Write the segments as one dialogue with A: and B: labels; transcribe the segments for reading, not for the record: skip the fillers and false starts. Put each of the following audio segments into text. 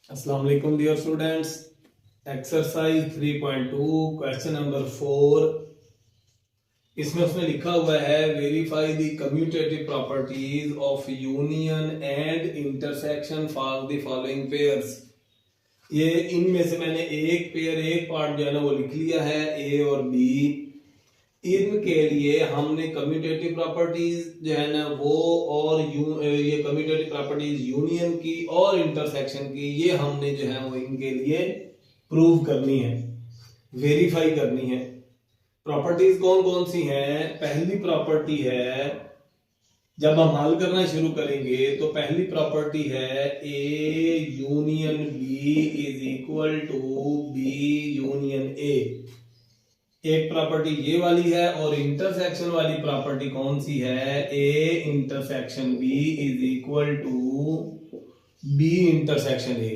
A: अस्सलाम वालेकुम dear students. Exercise 3.2 question number 4। इसमें उसने लिखा हुआ है verify the commutative properties of union and intersection for the following pairs. ये इनमें से मैंने एक पेयर एक पार्ट जो है ना वो लिख लिया है, ए और बी। इनके लिए हमने कम्यूटेटिव प्रॉपर्टीज जो है ना वो और ये कम्यूटेटिव प्रॉपर्टीज यूनियन की और इंटरसेक्शन की ये हमने जो है वो इनके लिए प्रूव करनी है, वेरीफाई करनी है। प्रॉपर्टीज कौन कौन सी हैं? पहली प्रॉपर्टी है, जब हम हल करना शुरू करेंगे तो पहली प्रॉपर्टी है A union B is equal to B union A. एक प्रॉपर्टी ये वाली है। और इंटरसेक्शन वाली प्रॉपर्टी कौन सी है? A intersection B is equal to B intersection A.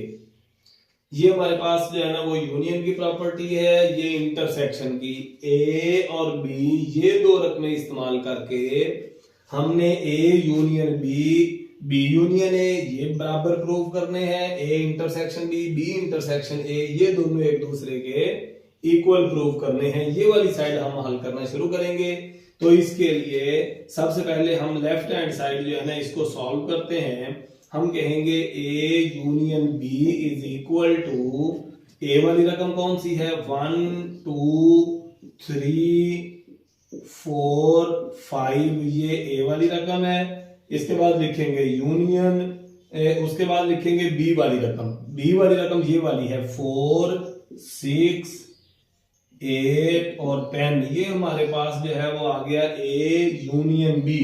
A: ये हमारे पास जो है ना वो यूनियन की प्रॉपर्टी है, ये इंटरसेक्शन की। ए और बी ये दो रकमें इस्तेमाल करके हमने A union B B union A ये बराबर प्रूव करने हैं। A intersection B B intersection A ये दोनों एक दूसरे के इक्वल प्रूव करने हैं। ये वाली साइड हम हल करना शुरू करेंगे। तो इसके लिए सबसे पहले हम लेफ्ट हैंड साइड जो है ना इसको सॉल्व करते हैं। हम कहेंगे A union B is equal to, A वाली रकम कौन सी है? 1 2 3 4 5 ये ए वाली रकम है। इसके बाद लिखेंगे यूनियन, उसके बाद लिखेंगे बी वाली रकम। बी वाली रकम ये वाली है 4 6 8 और 10। ये हमारे पास जो है वो आ गया ए यूनियन बी।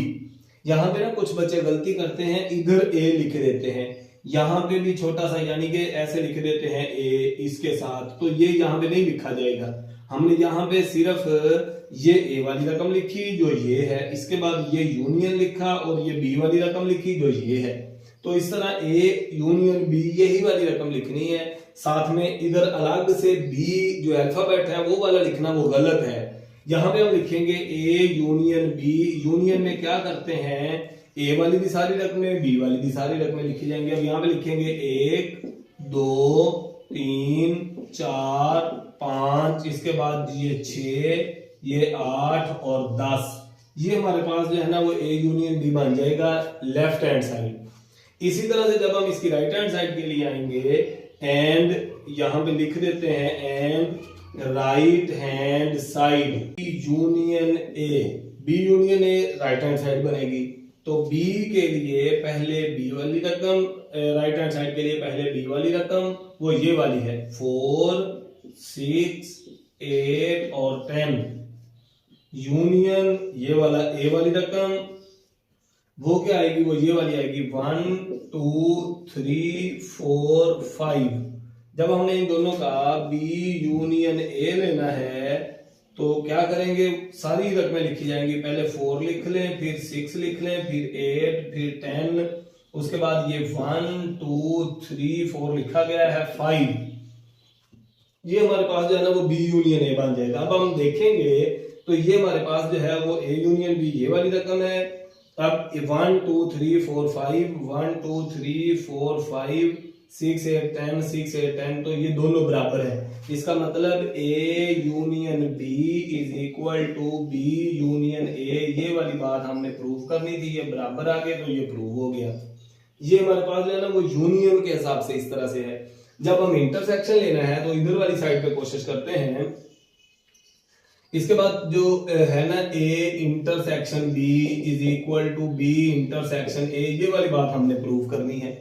A: यहां पे ना कुछ बच्चे गलती करते हैं, इधर ए लिख देते हैं, यहां पे भी छोटा सा यानी कि ऐसे लिख देते हैं ए इसके साथ, तो ये यहां पे नहीं लिखा जाएगा। हमने यहाँ पे सिर्फ ये ए वाली रकम लिखी जो ये है, इसके बाद ये यूनियन लिखा और ये बी वाली रकम लिखी जो ये है। तो इस तरह ए यूनियन बी यही वाली रकम लिखनी है। साथ में इधर अलग से बी जो अल्फाबेट है वो वाला लिखना वो गलत है। यहां पे हम लिखेंगे ए यूनियन बी। यूनियन में क्या करते हैं, ए वाली भी सारी रकमें बी वाली भी सारी रकमें लिखी जाएंगी। अब यहां पे लिखेंगे 1 2 3 4 5, इसके बाद ये 6 ये 8 और 10। ये हमारे पास जो है ना वो ए यूनियन बी बन जाएगा लेफ्ट हैंड साइड। इसी तरह से जब हम इसकी राइट हैंड साइड के लिए आएंगे एंड यहां पे लिख देते हैं and right hand side union A. B union A right hand side बनेगी। तो बी के लिए पहले बी वाली रकम, राइट हैंड साइड के लिए पहले बी वाली रकम वो ये वाली है 4 6 8 और 10। यूनियन ये वाला ए वाली रकम वो क्या आएगी? वो ये वाली आएगी 1 2 3 4 5। जब हमने इन दोनों का बी यूनियन ए लेना है तो क्या करेंगे, सारी रकमें लिखी जाएंगी। पहले 4 लिख लें, फिर 6 लिख लें, फिर 8, फिर 10, उसके बाद ये 1 2 3 4 लिखा गया है 5। ये हमारे पास जो है ना वो बी यूनियन ए बन जाएगा। अब हम देखेंगे तो ये हमारे पास जो है वो ए यूनियन बी ये वाली रकम है। अब 1 2 3 4 5 1 2 3 4 5 6 8 10 6 8 10, तो ये दोनों बराबर है। इसका मतलब A union B is equal to B union A. ये वाली बात हमने प्रूव करनी थी, ये बराबर आ गए तो ये प्रूव हो गया। ये हमारे पास जो है ना वो यूनियन के हिसाब से इस तरह से है। जब हम इंटरसेक्शन लेना है तो इधर वाली साइड पे कोशिश करते हैं। इसके बाद जो है ना A intersection B is equal to B intersection A, ये वाली बात हमने प्रूव करनी है।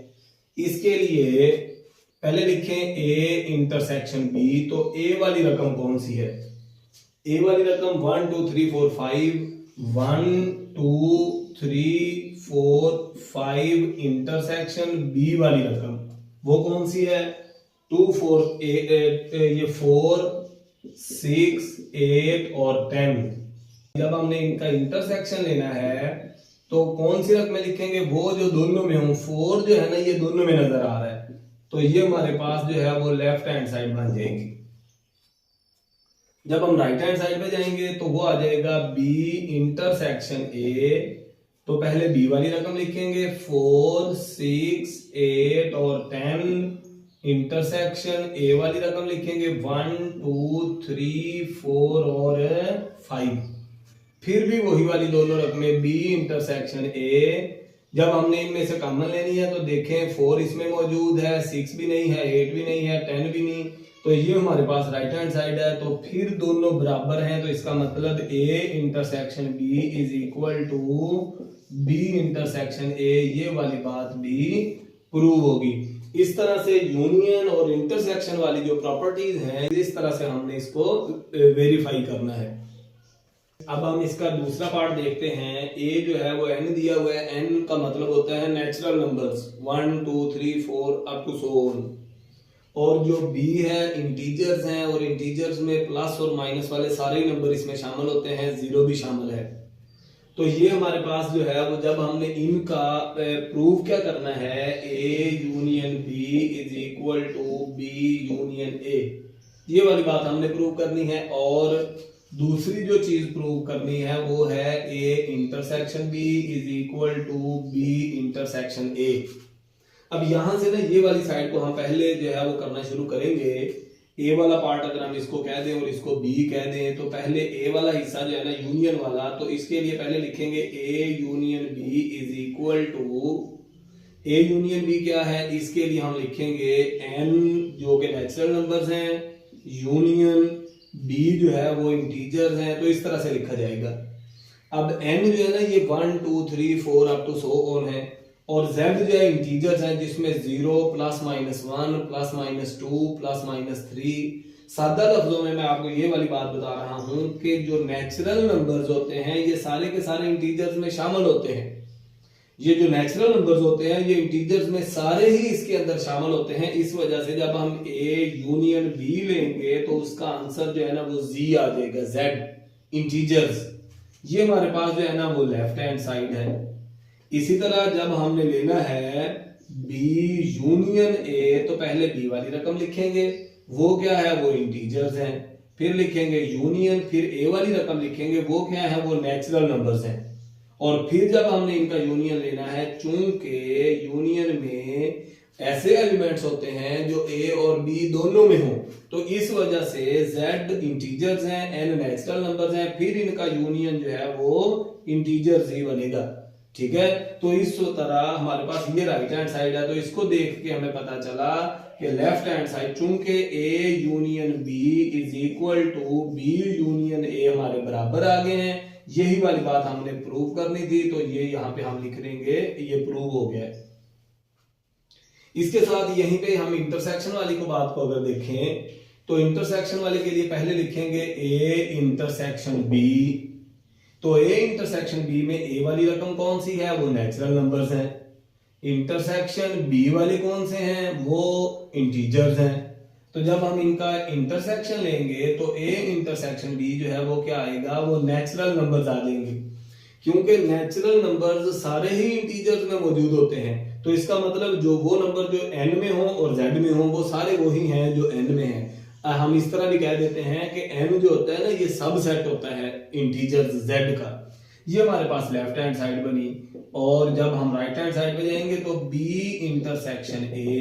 A: इसके लिए पहले लिखें ए इंटरसेक्शन बी। तो ए वाली रकम कौन सी है? ए वाली रकम 1 2 3 4 5 1 2 3 4 5 इंटरसेक्शन बी वाली रकम वो कौन सी है? 2 4 ये 4 6 8 और 10। जब हमने इनका इंटरसेक्शन लेना है तो कौन सी रकमें लिखेंगे? वो जो दोनों में हो। 4 जो है ना ये दोनों में नजर आ रहा है, तो ये हमारे पास जो है वो लेफ्ट हैंड साइड बन जाएगी। जब हम राइट हैंड साइड पे जाएंगे तो वो आ जाएगा बी इंटरसेक्शन ए। तो पहले बी वाली रकम लिखेंगे 4 6 8 और 10 इंटरसेक्शन ए वाली रकम लिखेंगे 1 2 3 4 और 5। फिर भी वही वाली दोनों रकमें बी इंटरसेक्शन ए। जब हमने इनमें से कॉमन लेनी है तो देखें 4 इसमें मौजूद है, 6 भी नहीं है, 8 भी नहीं है, 10 भी नहीं, तो ये हमारे पास राइट हैंड साइड है। तो फिर दोनों बराबर हैं, तो इसका मतलब A intersection B is equal to B intersection A, ये वाली बात भी प्रूव होगी। इस तरह से यूनियन और इंटरसेक्शन वाली जो प्रॉपर्टीज हैं, इस तरह से हमने इसको वेरीफाई करना है। अब हम इसका दूसरा पार्ट देखते हैं। ए जो है वो n दिया हुआ है, n का मतलब होता है natural numbers 1 2 3 4 up to so on. और जो b है इंटीजर्स हैं, और इंटीजर्स में प्लस और माइनस वाले सारे नंबर इसमें शामिल होते हैं, जीरो भी शामिल है। तो ये हमारे पास जो है वो जब हमने इनका प्रूव क्या करना है, a union b is equal to b union a, ये वाली बात हमने प्रूव करनी है। और दूसरी जो चीज प्रूव करनी है वो है a intersection b is equal to b intersection a। अब यहां से ना ये वाली साइड को हम पहले जो है वो करना शुरू करेंगे। ए वाला पार्ट अगर हम इसको कह दें और इसको बी कह दें, तो पहले ए वाला हिस्सा जो है ना यूनियन वाला, तो इसके लिए पहले लिखेंगे A union B is equal to, A union B क्या है, इसके लिए हम लिखेंगे एन जो कि नेचुरल नंबर्स हैं, यूनियन बी जो है वो इंटीजर्स हैं, तो इस तरह से लिखा जाएगा। अब एन जो है ना ये 1 2 3 4 अप टू सो ऑन है, और z जो है इंटीजर्स हैं जिसमें 0 plus minus 1 plus minus 2 plus minus 3। सादा लफ्जों में मैं आपको ये वाली बात बता रहा हूं कि जो नेचुरल नंबर्स होते हैं ये सारे के सारे इंटीजर्स में शामिल होते हैं। ये जो नेचुरल नंबर्स होते हैं ये इंटीजर्स में सारे ही इसके अंदर शामिल होते हैं। इस वजह से जब हम a यूनियन b लेंगे तो उसका आंसर जो है ना वो z आ जाएगा, z इंटीजर्स। ये हमारे पास जो है ना वो लेफ्ट हैंड साइड है। इसी तरह जब हमने लेना है b यूनियन a, तो पहले b वाली रकम लिखेंगे, वो क्या है, वो इंटीजर्स हैं। फिर लिखेंगे यूनियन, फिर a वाली रकम लिखेंगे, वो क्या है, वो नेचुरल नंबर्स हैं। और फिर जब हमने इनका यूनियन लेना है, चूंकि यूनियन में ऐसे एलिमेंट्स होते हैं जो a और b दोनों में हो, तो इस वजह से z इंटीजर्स हैं, n नेचुरल नंबर्स हैं, फिर इनका यूनियन जो है वो इंटीजर्स ही बनेगा। ठीक है, तो इस तरह हमारे पास ये राइट हैंड साइड है। तो इसको देख के हमें पता चला कि लेफ्ट हैंड साइड चूंकि a union b is equal to b union a हमारे बराबर आ गए हैं, यही वाली बात हमने प्रूव करनी थी। तो ये यहाँ पे हम लिख देंगे, ये प्रूव हो गया है। इसके साथ यहीं पे हम इंटरसेक्शन वाली को बात को अगर देखें, तो इंटरसेक्शन वाले के लिए पहले लिखेंगे a इंटरसेक्शन b। तो a इंटरसेक्शन b में a वाली रकम कौन सी है, वो नेचुरल नंबर्स हैं। इंटरसेक्शन b वाले कौन से हैं, वो इंटीजर्स हैं। तो जब हम इनका इंटरसेक्शन लेंगे तो a इंटरसेक्शन b जो है वो क्या आएगा, वो नेचुरल नंबर्स आ जाएंगे। क्योंकि नेचुरल नंबर्स सारे ही इंटीजर्स में मौजूद होते हैं, तो इसका मतलब जो वो नंबर जो n में हो और z में हो वो सारे वही हैं जो n में हैं। हम इस तरह भी कह देते हैं कि n जो होता है ना ये सबसेट होता है इंटीजर्स z का। ये हमारे पास लेफ्ट हैंड साइड बनी। और जब हम राइट हैंड साइड पे जाएंगे तो b इंटरसेक्शन a,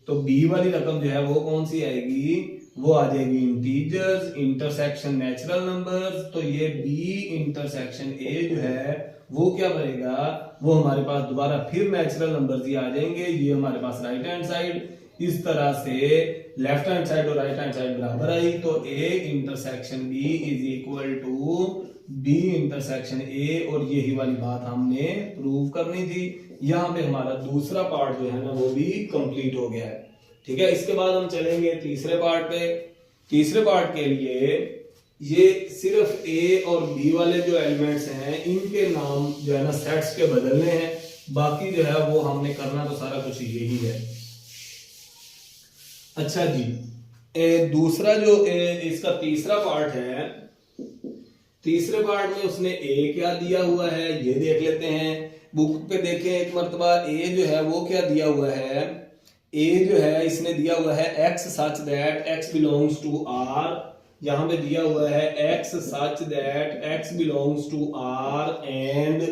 A: तो b वाली रकम जो है वो कौन सी आएगी, वो आ जाएगी इंटीजर्स इंटरसेक्शन नेचुरल नंबर्स। तो ये b इंटरसेक्शन a जो है वो क्या बनेगा, वो हमारे पास दोबारा फिर नेचुरल नंबर्स ही आ जाएंगे। ये हमारे पास राइट हैंड साइड। इस तरह से लेफ्ट हैंड साइड और राइट हैंड साइड बराबर आई, तो a intersection b is equal to b intersection a, और यही वाली बात हमने प्रूव करनी थी। यहाँ पे हमारा दूसरा पार्ट जो है ना वो भी कंप्लीट हो गया है। ठीक है, इसके बाद हम चलेंगे तीसरे पार्ट पे। तीसरे पार्ट के लिए ये सिर्फ a और b वाले जो एलिमेंट्स हैं इनके नाम जो है ना सेट्स के बदलने हैं, बाकी जो है वो हमने करना तो सारा कुछ यही है। अच्छा जी, दूसरा जो इसका तीसरा पार्ट है, तीसरे पार्ट में उसने a क्या दिया हुआ है ये देख लेते हैं। बुक पे देखें एक मर्तबा, a जो है वो क्या दिया हुआ है, a जो है इसने दिया हुआ है x such that x belongs to r। यहां पे दिया हुआ है x such that x belongs to r and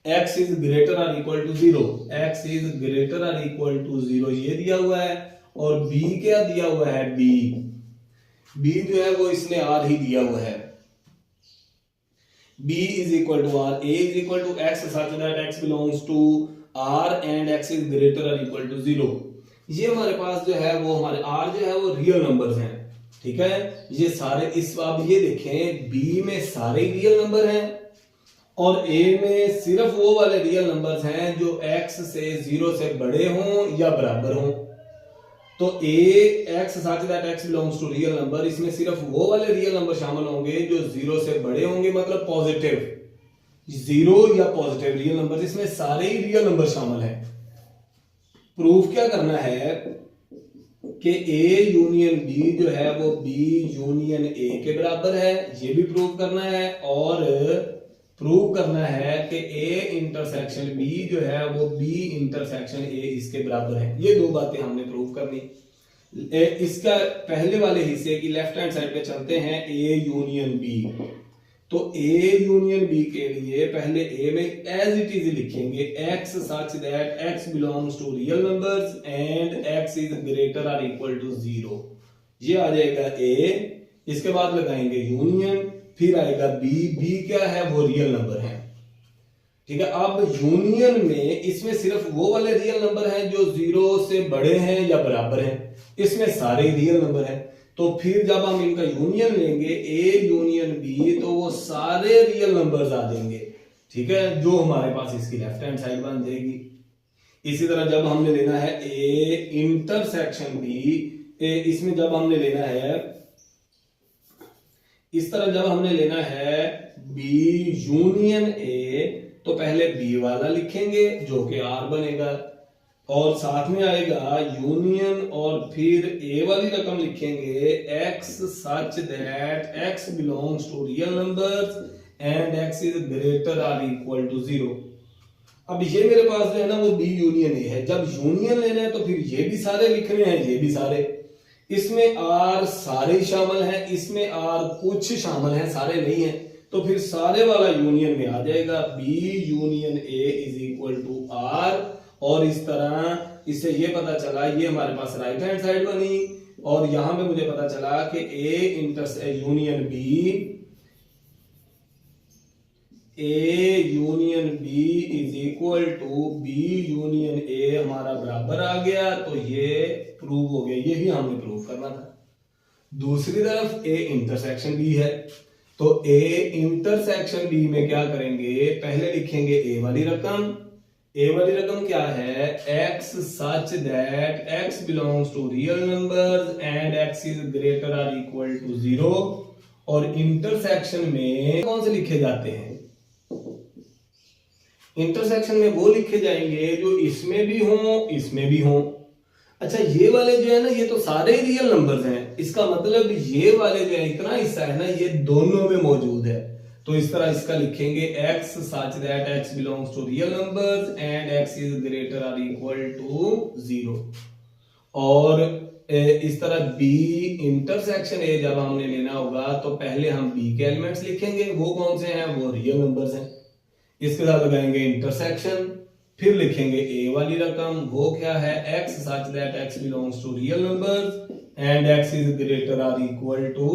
A: x is greater or equal to 0, x is greater or equal to 0 ये दिया हुआ है। और बी क्या दिया हुआ है, बी जो है वो इसने आर ही दिया हुआ है। b is equal to r, a is equal to x such that x belongs to r and x is greater or equal to 0। ये हमारे पास जो है वो हमारे r जो है वो रियल नंबर्स हैं, ठीक है। ये सारे इस आप ये देखें b में सारे रियल नंबर हैं और a में सिर्फ वो वाले रियल नंबर्स हैं जो x से 0 से बड़े हों या बराबर हों। तो x such that x belongs to real number, इसमें सिर्फ वो वाले रियल नंबर शामिल होंगे जो 0 से बड़े होंगे, मतलब पॉजिटिव 0 या पॉजिटिव रियल नंबर, इसमें सारे ही रियल नंबर शामिल हैं। प्रूफ क्या करना है कि a यूनियन b जो है वो b यूनियन a के बराबर है, ये भी प्रूव करना है। और प्रूव करना है कि a इंटरसेक्शन b जो है वो b इंटरसेक्शन a इसके बराबर है। ये दो बातें हमने प्रूव करनी। इसका पहले वाले हिस्से की लेफ्ट हैंड साइड पे चलते हैं, a यूनियन b। तो a यूनियन b के लिए पहले a में एज इट इज लिखेंगे x such that x belongs to real numbers and x is greater और इक्वल टू 0। ये आ जाएगा a, इसके बाद लगाएंगे यूनियन, फिर आएगा बी क्या है वो रियल नंबर है, ठीक है। अब यूनियन में इसमें सिर्फ वो वाले रियल नंबर हैं जो 0 से बड़े हैं या बराबर हैं, इसमें सारे रियल नंबर हैं। तो फिर जब हम इनका यूनियन लेंगे a यूनियन b, तो वो सारे रियल नंबर्स आ जाएंगे, ठीक है, जो हमारे पास इसकी लेफ्ट हैंड साइड बन जाएगी। इसी तरह जब हमने लेना है a इंटरसेक्शन b, इसमें जब हमने लेना है इस तरह जब हमने लेना है b यूनियन a, तो पहले b वाला लिखेंगे जो कि r बनेगा, और साथ में आएगा यूनियन और फिर a वाली रकम लिखेंगे x such that x belongs to real numbers and x is greater और इक्वल टू 0। अब ये मेरे पास जो है ना वो b यूनियन a है। जब यूनियन लेना है तो फिर ये भी सारे लिखने हैं, ये भी सारे, इसमें r सारे शामिल हैं, इसमें r कुछ शामिल हैं, सारे नहीं हैं। तो फिर सारे वाला यूनियन में आ जाएगा b union a is equal to r। और इस तरह इससे ये पता चला, ये हमारे पास राइट हैंड साइड बनी, और यहां पे मुझे पता चला कि a union b is equal to b union a हमारा बराबर आ गया। तो ये प्रूव हो गया, यही हमने प्रूव करना था। दूसरी तरफ a इंटरसेक्शन b है, तो a इंटरसेक्शन b में क्या करेंगे, पहले लिखेंगे a वाली रकम। a वाली रकम क्या है, x such that x belongs to real numbers and x is greater और इक्वल टू 0। और इंटरसेक्शन में कौन से लिखे जाते हैं, इंटरसेक्शन में वो लिखे जाएंगे जो इसमें भी हों इसमें भी हों। अच्छा, ये वाले जो है ना ये तो सारे रियल नंबर्स हैं, इसका मतलब ये वाले जो है इतना हिस्सा है ना ये दोनों में मौजूद है। तो इस तरह इसका लिखेंगे x such that x belongs to real numbers and x is greater और इक्वल टू 0। और इस तरह b इंटरसेक्शन a जब हमने लेना होगा तो पहले हम b के एलिमेंट्स लिखेंगे, वो कौन से हैं, वो रियल नंबर्स हैं। इसके साथ लगाएंगे इंटरसेक्शन, फिर लिखेंगे a वाली रकम, वो क्या है, x such that x belongs to real numbers and x is greater और इक्वल टू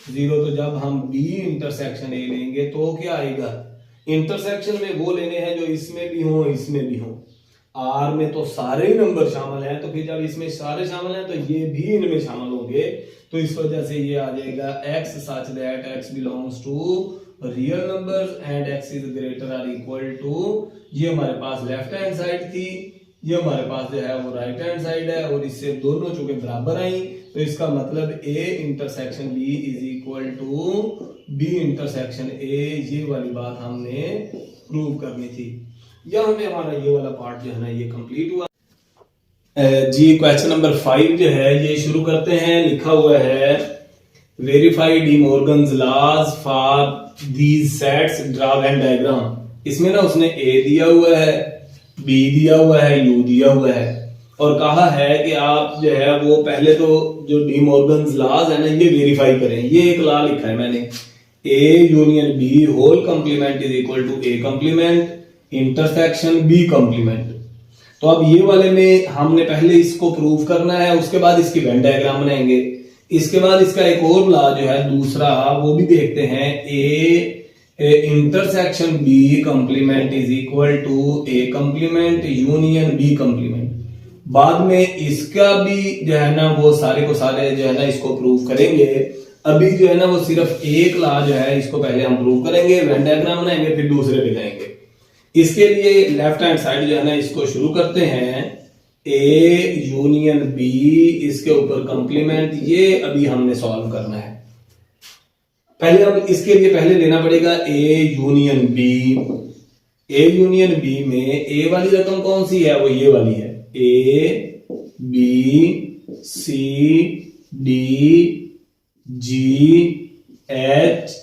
A: 0। तो जब हम b इंटरसेक्शन a लेंगे तो क्या आएगा, इंटरसेक्शन में वो लेने हैं जो इसमें भी हों इसमें भी हों। r में तो सारे ही नंबर शामिल हैं, तो फिर जब इसमें सारे शामिल हैं तो ये भी इनमें शामिल होंगे। तो इस वजह से ये आ जाएगा x such that x belongs to real numbers and x is greater और इक्वल टू, ये हमारे पास लेफ्ट हैंड साइड थी, ये हमारे पास जो है वो राइट हैंड साइड है, और इससे दोनों चूंकि बराबर आई तो इसका मतलब a intersection b is equal to b intersection a, ये वाली बात हमने प्रूव करनी थी। यहाँ पे हमारा ये वाला पार्ट जो है ना ये कंप्लीट हुआ। जी क्वेश्चन नंबर 5 जो है ये शुरू करते हैं। लिखा हुआ है verify De Morgan's laws for these sets, draw Venn diagram. इसमें ना उसने a दिया हुआ है, b दिया हुआ है, u दिया हुआ है, और कहा है कि आप जो है वो पहले तो जो डी मॉर्गन्स लॉज है ना ये वेरीफाई करें। ये एक लॉ लिखा है मैंने, a union b whole complement is equal to a complement intersection b complement. तो अब ये वाले में हमने पहले इसको प्रूव करना है, उसके बाद इसकी वेन डायग्राम बनाएंगे। इसके बाद इसका एक और लॉ जो है दूसरा वो भी देखते हैं, A intersection B complement is equal to A complement union B complement. बाद में इसका भी जो है ना वो सारे को सारे जो है ना इसको प्रूव करेंगे। अभी जो है ना वो सिर्फ एक लॉ जो है इसको पहले हम प्रूव करेंगे, वेन डायग्राम बनाएंगे, फिर दूसरे पे जाएंगे। इसके लिए लेफ्ट हैंड साइड जो है ना इसको शुरू करते हैं, ए यूनियन बी, इसके ऊपर कंप्लीमेंट, ये अभी हमने सॉल्व करना है। पहले हम इसके लिए पहले लेना पड़ेगा A union B. A union B में ए वाली रकम कौन सी है, वो ये वाली है, A B C D G H,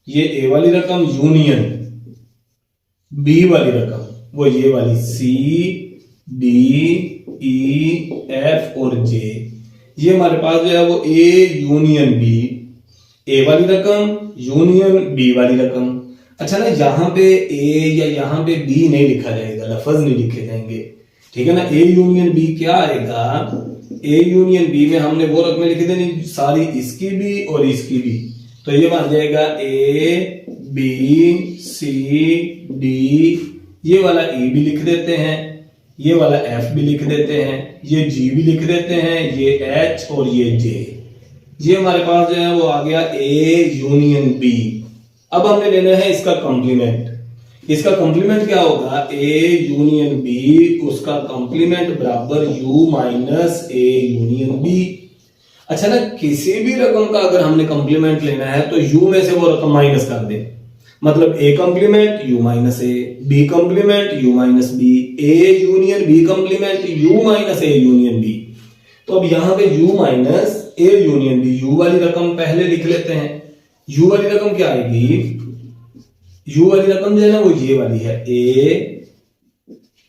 A: ये ए वाली रकम, यूनियन बी वाली रकम वो ये वाली सी डी ई एफ और जे। ये हमारे पास जो है वो ए यूनियन बी, ए वाली रकम यूनियन बी वाली रकम। अच्छा ना, यहां पे ए या यहां पे बी नहीं लिखा जाएगा, लफज नहीं लिखे जाएंगे, ठीक है ना। ए यूनियन बी क्या आएगा, ए यूनियन बी में हमने वो रकमें लिखी देनी सारी, इसकी भी और इसकी भी, तो ये बन जाएगा ए बी सी डी, ये वाला ए भी लिख देते हैं, ये वाला एफ भी लिख देते हैं, ये जी भी लिख देते हैं, ये एच और ये जे। ये हमारे पास जो है वो आ गया ए यूनियन बी। अब हमने लेना है इसका कॉम्प्लीमेंट। इसका कॉम्प्लीमेंट क्या होगा, ए यूनियन बी, उसका कॉम्प्लीमेंट बराबर U minus A union B. अच्छा ना, किसी भी रकम का अगर हमने कॉम्प्लीमेंट लेना है तो यू में से वो रकम माइनस कर दे, मतलब A complement U minus A, B complement U minus B, A union B complement U minus A union B. तो अब यहां पे U minus A union B, U वाली रकम पहले लिख लेते हैं। यू वाली रकम क्या आएगी, यू वाली रकम जो है ना वो ये वाली है, A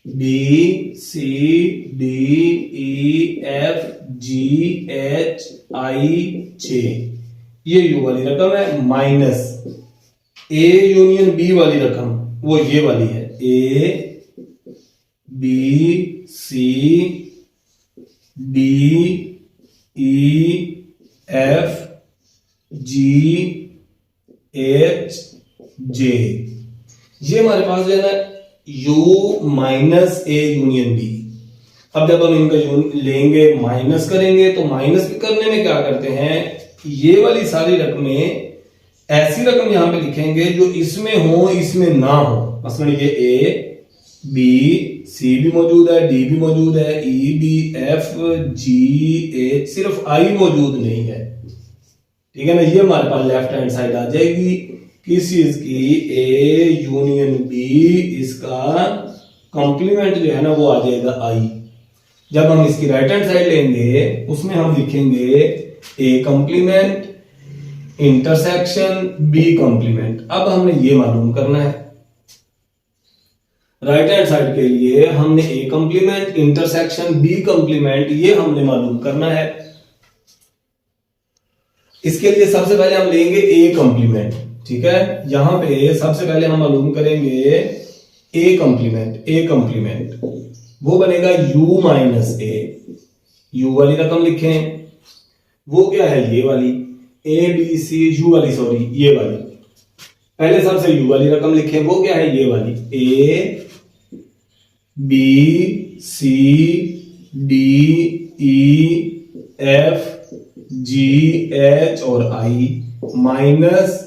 A: B C D E F G H I J, ये यू वाली रकम है, माइनस ए यूनियन बी वाली रकम वो ये वाली है, A B C D E F G H J. ये हमारे पास जो है ना u minus A union B. अब जब हम इनका लेंगे माइनस करेंगे, तो माइनस करने में क्या करते हैं, ये वाली सारी रकमें ऐसी रकम यहां पे लिखेंगे जो इसमें हो इसमें ना हो। मसलन ये ए बी सी भी मौजूद है, डी भी मौजूद है, E B F G H, सिर्फ आई मौजूद नहीं है, ठीक है ना। ये हमारे पास लेफ्ट हैंड साइड आ जाएगी किस चीज की, ए यूनियन बी, इसका कॉम्प्लीमेंट जो है ना वो आ जाएगा आई। जब हम इसकी राइट हैंड साइड लेंगे उसमें हम लिखेंगे A complement intersection B complement. अब हमने ये मालूम करना है, राइट हैंड साइड के लिए हमने A complement intersection B complement ये हमने मालूम करना है। इसके लिए सबसे पहले हम लेंगे ए कॉम्प्लीमेंट, ठीक है। यहां पे सबसे पहले हम मालूम करेंगे ए कॉम्प्लीमेंट। ए कॉम्प्लीमेंट वो बनेगा u माइनस ए, यू वाली रकम लिखें, वो क्या है ये वाली, ए बी सी यू वाली, सॉरी ये वाली, पहले सबसे यू वाली रकम लिखें, वो क्या है ये वाली, A B C D E F G H और आई, माइनस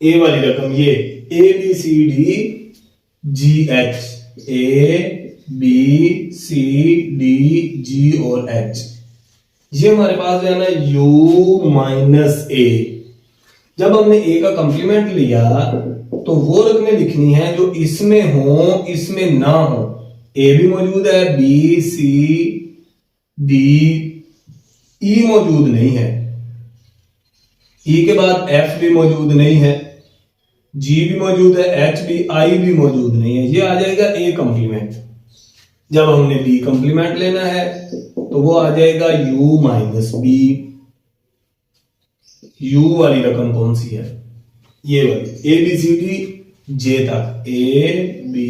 A: ए वाली रकम ये A B C D G H, A B C D G और एच। ये हमारे पास जो है ना u माइनस ए। जब हमने ए का कॉम्प्लीमेंट लिया तो वो रकमें लिखनी है जो इसमें हो इसमें ना हो। ए भी मौजूद है, बी सी डी ई मौजूद नहीं है, ई के बाद एफ भी मौजूद नहीं है, जी भी मौजूद है, एच भी, आई भी मौजूद नहीं है। ये आ जाएगा ए कॉम्प्लीमेंट। जब हमने बी कॉम्प्लीमेंट लेना है तो वो आ जाएगा u माइनस बी। u वाली रकम कौन सी है, ये वाली, A B C D J तक, A B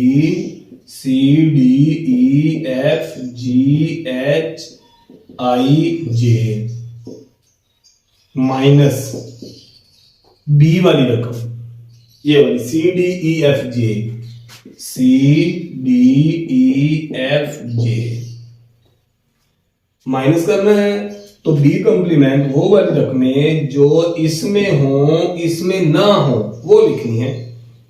A: C D E F G H I J minus B वाली रकम, ये वाली C D E F J, C D E F J minus करना है। तो बी कंप्लीमेंट वो वाली रकमें जो इसमें हो इसमें ना हो वो लिखनी है।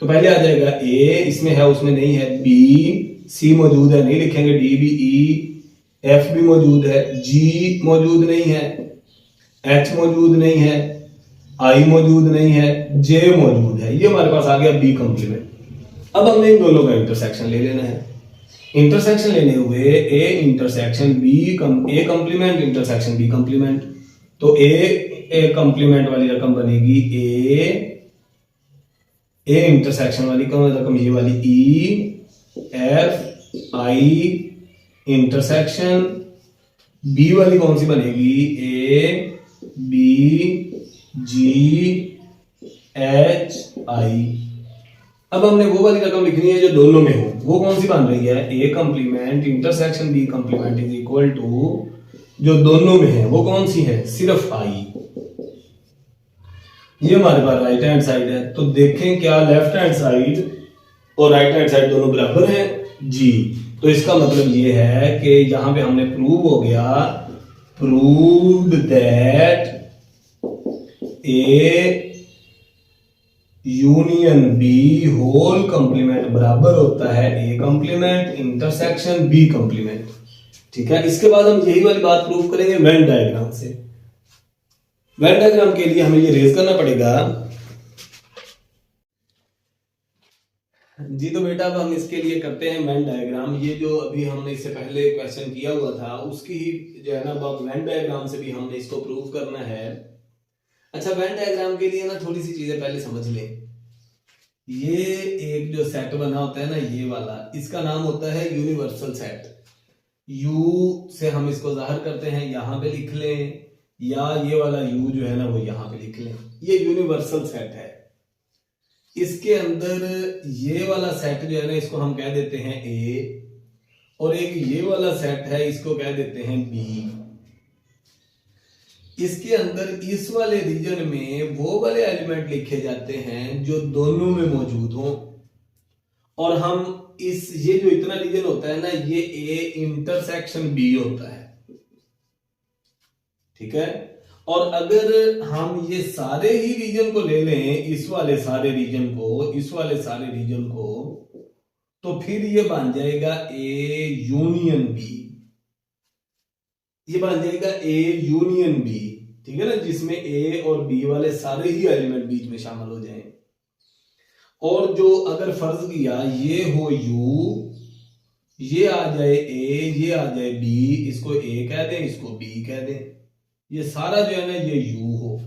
A: तो पहले आ जाएगा ए, इसमें है उसमें नहीं है, बी, सी मौजूद है नहीं लिखेंगे, डी बी, ई एफ भी मौजूद है, जी मौजूद नहीं है, एच मौजूद नहीं है, आई मौजूद नहीं है, जे मौजूद है। ये हमारे पास आ गया बी कंप्लीमेंट। अब हमने इन दोनों का इंटरसेक्शन ले लेना है। इंटरसेक्शन लेने हुए A intersection B A complement intersection B complement, तो ए कंप्लीमेंट वाली रकम बनेगी ए इंटरसेक्शन वाली रकम ये वाली E F I intersection, B वाली कौन सी बनेगी ए बी जी एच आई। अब हमने वो वाली रकम लिखनी है जो दोनों में हो, वो कौन सी बन रही है A complement intersection B complement is equal to जो दोनों में है वो कौन सी है, सिर्फ आई। ये हमारे पास राइट हैंड साइड है, तो देखें क्या लेफ्ट हैंड साइड और राइट हैंड साइड दोनों बराबर हैं जी। तो इसका मतलब ये है कि यहां पे हमने प्रूव हो गया, proved that A union B whole complement बराबर होता है A complement intersection B complement. ठीक है, इसके बाद हम यही वाली बात प्रूव करेंगे वेन डायग्राम से। वेन डायग्राम के लिए हमें ये रेज करना पड़ेगा जी। तो बेटा अब हम इसके लिए करते हैं वेन डायग्राम। ये जो अभी हमने इससे पहले क्वेश्चन किया हुआ था उसकी ही जो है ना अब वेन डायग्राम से भी हमने इसको प्रूव करना है। अच्छा, वेन डायग्राम के लिए ना थोड़ी सी चीजें पहले समझ लें। ये एक जो सेट बना होता है ना ये वाला, इसका नाम होता है यूनिवर्सल सेट। यू से हम इसको जाहिर करते हैं, यहां पे लिख लें, या ये वाला यू जो है ना वो यहां पे लिख लें। ये यूनिवर्सल सेट है। इसके अंदर ये वाला सेट जो है ना इसको हम कह देते हैं ए, और एक ये वाला सेट है इसको कह देते हैं बी। इसके अंदर इस वाले रीजन में वो वाले एलिमेंट लिखे जाते हैं जो दोनों में मौजूद हो, और हम इस ये जो इतना रीजन होता है ना ये ए इंटरसेक्शन बी होता है। ठीक है, और अगर हम ये सारे ही रीजन को ले लें, इस वाले सारे रीजन को, इस वाले सारे रीजन को, तो फिर ये बन जाएगा ए यूनियन बी। ये बन जाएगा ए यूनियन बी। ठीक है ना, जिसमें ए और बी वाले सारे ही एलिमेंट बीच में शामिल हो जाएं। और जो अगर फर्ज किया ये हो यू, ये आ जाए ए, ये आ जाए बी, इसको ए कह दें, इसको बी कह दें, ये सारा जो है ना ये यू हो।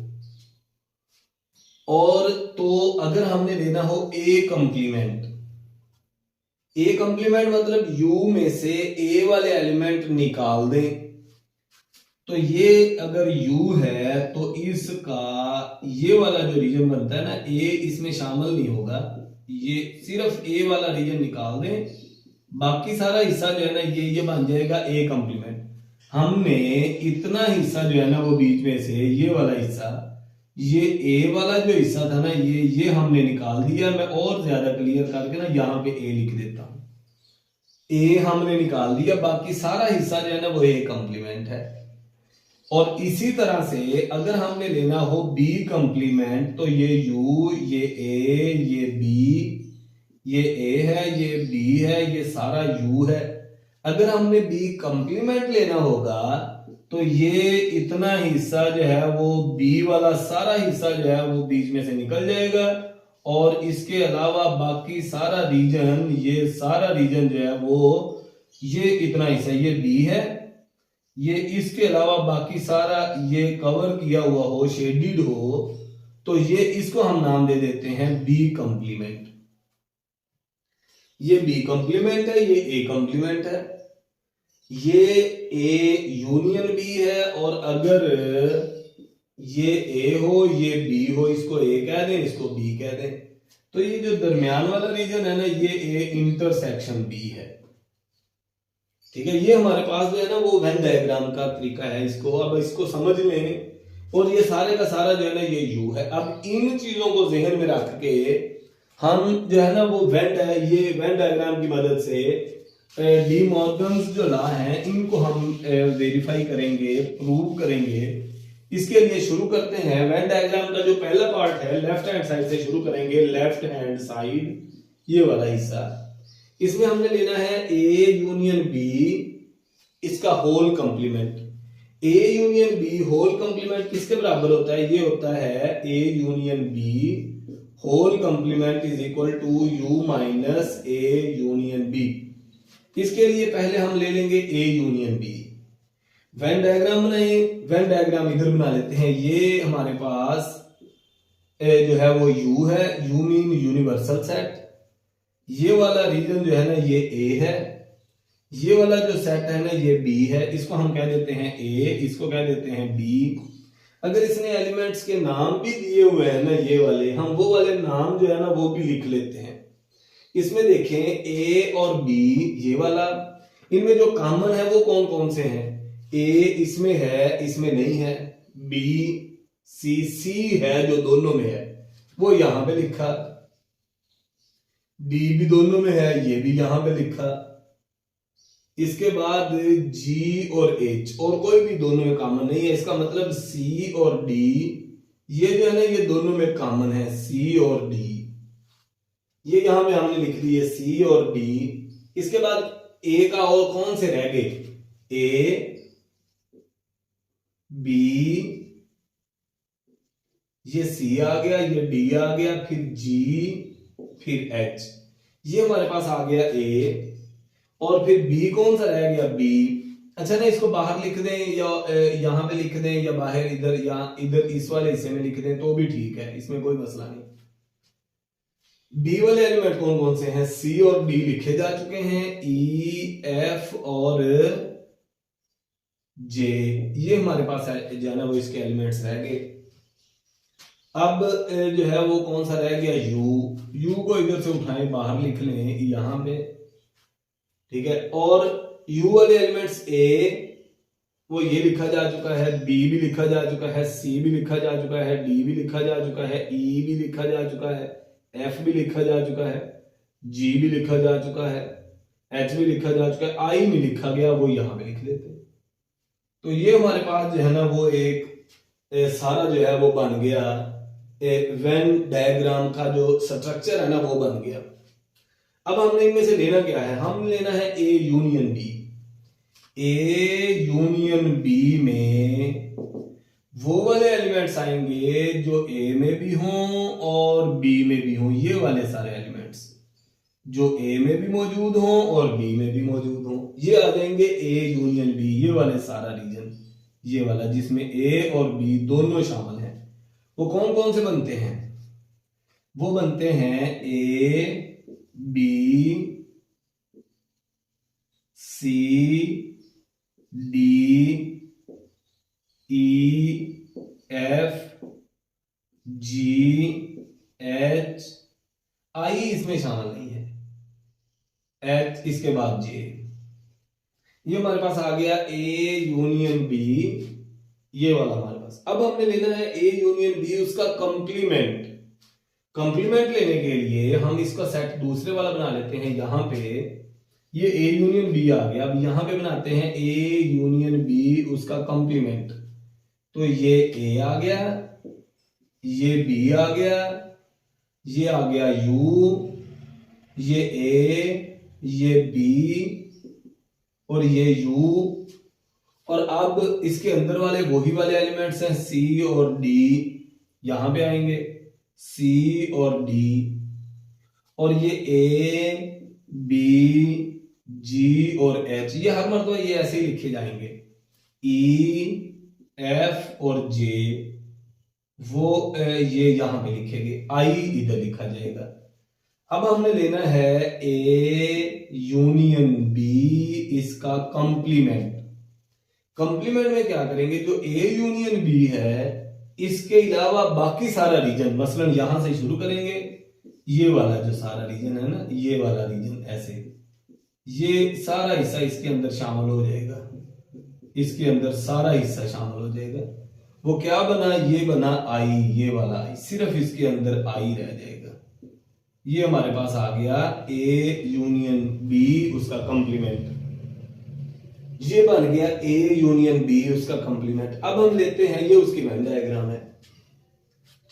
A: और तो अगर हमने लेना हो ए कंप्लीमेंट, ए कंप्लीमेंट मतलब यू में से ए वाले एलिमेंट निकाल दें। तो ये अगर u है तो इसका ये वाला जो रीजन बनता है ना a इसमें शामिल नहीं होगा, ये सिर्फ a वाला रीजन निकाल दें, बाकी सारा हिस्सा जो है ना ये बन जाएगा a कंप्लीमेंट। हमने इतना हिस्सा जो है ना वो बीच में से ये वाला हिस्सा, ये a वाला जो हिस्सा था ना ये हमने निकाल दिया। मैं और ज्यादा क्लियर करके ना यहाँ पे a लिख देता हूं, a हमने निकाल दिया, बाकी सारा हिस्सा जो है ना वो a कंप्लीमेंट है। और इसी तरह से अगर हमने लेना हो b कंप्लीमेंट, तो ये u, ये a, ये b, ये a है, ये b है, ये सारा u है। अगर हमने b कंप्लीमेंट लेना होगा तो ये इतना हिस्सा जो है वो b वाला सारा हिस्सा जो है वो बीच में से निकल जाएगा, और इसके अलावा बाकी सारा रीजन, ये सारा रीजन जो है वो ये इतना हिस्सा ये b है, ये इसके अलावा बाकी सारा ये कवर किया हुआ हो, शेडिड हो, तो ये इसको हम नाम दे देते हैं बी कंप्लीमेंट। ये बी कंप्लीमेंट है, ये ए कंप्लीमेंट है, ये ए यूनियन बी है, और अगर ये ए हो ये बी हो, इसको ए कह दें, इसको बी कह दें। तो ये जो दरमियान वाला रीजन है ना, ये ए इंटरसेक्शन बी है। ठीक है, ये हमारे पास जो है ना वो वेन डायग्राम का तरीका है। अब इसको समझ लें, और ये सारे का सारा जो है ना ये यू है। अब इन चीजों को जहन में रख के हम जो है ना वो ये वेन डायग्राम की मदद से डी मॉर्गन्स जो लॉ हैं इनको हम वेरीफाई करेंगे, प्रूव करेंगे। इसके लिए शुरू करते हैं। वेन डायग्राम का जो पहला पार्ट है लेफ्ट हैंड साइड से शुरू करेंगे। लेफ्ट हैंड साइड ये वाला हिस्सा, इसमें हमने लेना है ए यूनियन बी, इसका whole complement. A union B whole complement किसके बराबर होता है? ये होता है A union B whole complement is equal to U minus A union B. इसके लिए पहले हम ले लेंगे A union B. Venn diagram बनाए, वेन डायग्राम इधर बना लेते हैं। ये हमारे पास जो है वो यू है, यू मीन यूनिवर्सल सेट। ये वाला रीजन जो है ना ये ए है, ये वाला जो सेट है ना ये बी है। इसको हम कह देते हैं ए, इसको कह देते हैं बी। अगर इसने एलिमेंट्स के नाम भी दिए हुए हैं ना ये वाले, हम वो वाले नाम जो है ना वो भी लिख लेते हैं। इसमें देखें ए और बी ये वाला, इनमें जो कॉमन है वो कौन कौन से हैं? ए इसमें है, इसमें नहीं है। बी सी है जो दोनों में है, वो यहां पे लिखा। डी भी दोनों में है, ये भी यहां पे लिखा। इसके बाद जी और एच, और कोई भी दोनों में कॉमन नहीं है। इसका मतलब सी और डी ये जो है ना ये दोनों में कॉमन है, सी और डी। ये यहां पे हमने लिख दिए सी और डी। इसके बाद ए का और कौन से रह गए? ए बी, ये सी आ गया, ये डी आ गया, फिर जी, फिर एच। ये हमारे पास आ गया ए, और फिर बी कौन सा रह गया? बी। अच्छा ना, इसको बाहर लिख दें या यहां पे लिख दें या बाहर इधर या इधर इस वाले हिस्से में लिख दें तो भी ठीक है, इसमें कोई मसला नहीं। बी वाले एलिमेंट कौन कौन से हैं? सी और डी लिखे जा चुके हैं, ई एफ और जे ये हमारे पास है जो है ना वो इसके एलिमेंट्स रह गए। अब जो है वो कौन सा रह गया? यू। यू को इधर से उठाएं, बाहर लिख लें यहां पे, ठीक है। और यू वाले एलिमेंट्स ए वो ये लिखा जा चुका है, बी भी लिखा जा चुका है, सी भी लिखा जा चुका है, डी भी लिखा जा चुका है, ई भी लिखा जा चुका है, एफ भी लिखा जा चुका है, जी भी लिखा जा चुका है, एच भी लिखा जा चुका है, आई नहीं लिखा गया, वो यहां पे लिख लेते हैं। तो ये हमारे पास जो है ना वो एक सारा जो है वो बन गया, वेन डायग्राम का जो स्ट्रक्चर है ना वो बन गया। अब हमने इनमें से लेना क्या है? हम लेना है A union B. A union B में वो वाले एलिमेंट्स आएंगे जो ए में भी हों और बी में भी हों। ये वाले सारे एलिमेंट्स जो ए में भी मौजूद हों और बी में भी मौजूद हों, ये आ जाएंगे ए यूनियन बी। ये वाले सारा रीजन ये वाला जिसमें ए और बी दोनों शामिल हैं, वो कौन कौन से बनते हैं? वो बनते हैं A B C D E F G H, I इसमें शामिल नहीं है, एच इसके बाद जे। ये हमारे पास आ गया ए यूनियन बी, ये वाला हमारे पास। अब हमने लेना है ए यूनियन बी उसका कंप्लीमेंट। कंप्लीमेंट लेने के लिए हम इसका सेट दूसरे वाला बना लेते हैं। यहां पे ये ए यूनियन बी आ गया, अब यहां पे बनाते हैं ए यूनियन बी उसका कंप्लीमेंट। तो ये ए आ गया, ये बी आ गया, ये आ गया यू, ये ए, ये बी और ये यू। और अब इसके अंदर वाले वही वाले एलिमेंट्स हैं सी और डी, यहां पे आएंगे सी और डी। और ये ए बी जी और एच, ये हर मर्तबा ये ऐसे ही लिखे जाएंगे। ई एफ और जे वो ये यहां पे लिखेंगे, आई इधर लिखा जाएगा। अब हमने लेना है ए यूनियन बी इसका कंप्लीमेंट। कंप्लीमेंट में क्या करेंगे? जो ए यूनियन बी है इसके अलावा बाकी सारा रीजन, मसलन यहां से शुरू करेंगे, ये वाला जो सारा रीजन है ना, ये वाला रीजन ऐसे, ये सारा हिस्सा इसके अंदर शामिल हो जाएगा, इसके अंदर सारा हिस्सा शामिल हो जाएगा। वो क्या बना, ये बना आई, ये वाला आई, सिर्फ इसके अंदर आई रह जाएगा। ये हमारे पास आ गया ए यूनियन बी उसका कंप्लीमेंट, ये बन गया ए यूनियन बी उसका कंप्लीमेंट। अब हम लेते हैं, ये उसकी वेन डायग्राम है,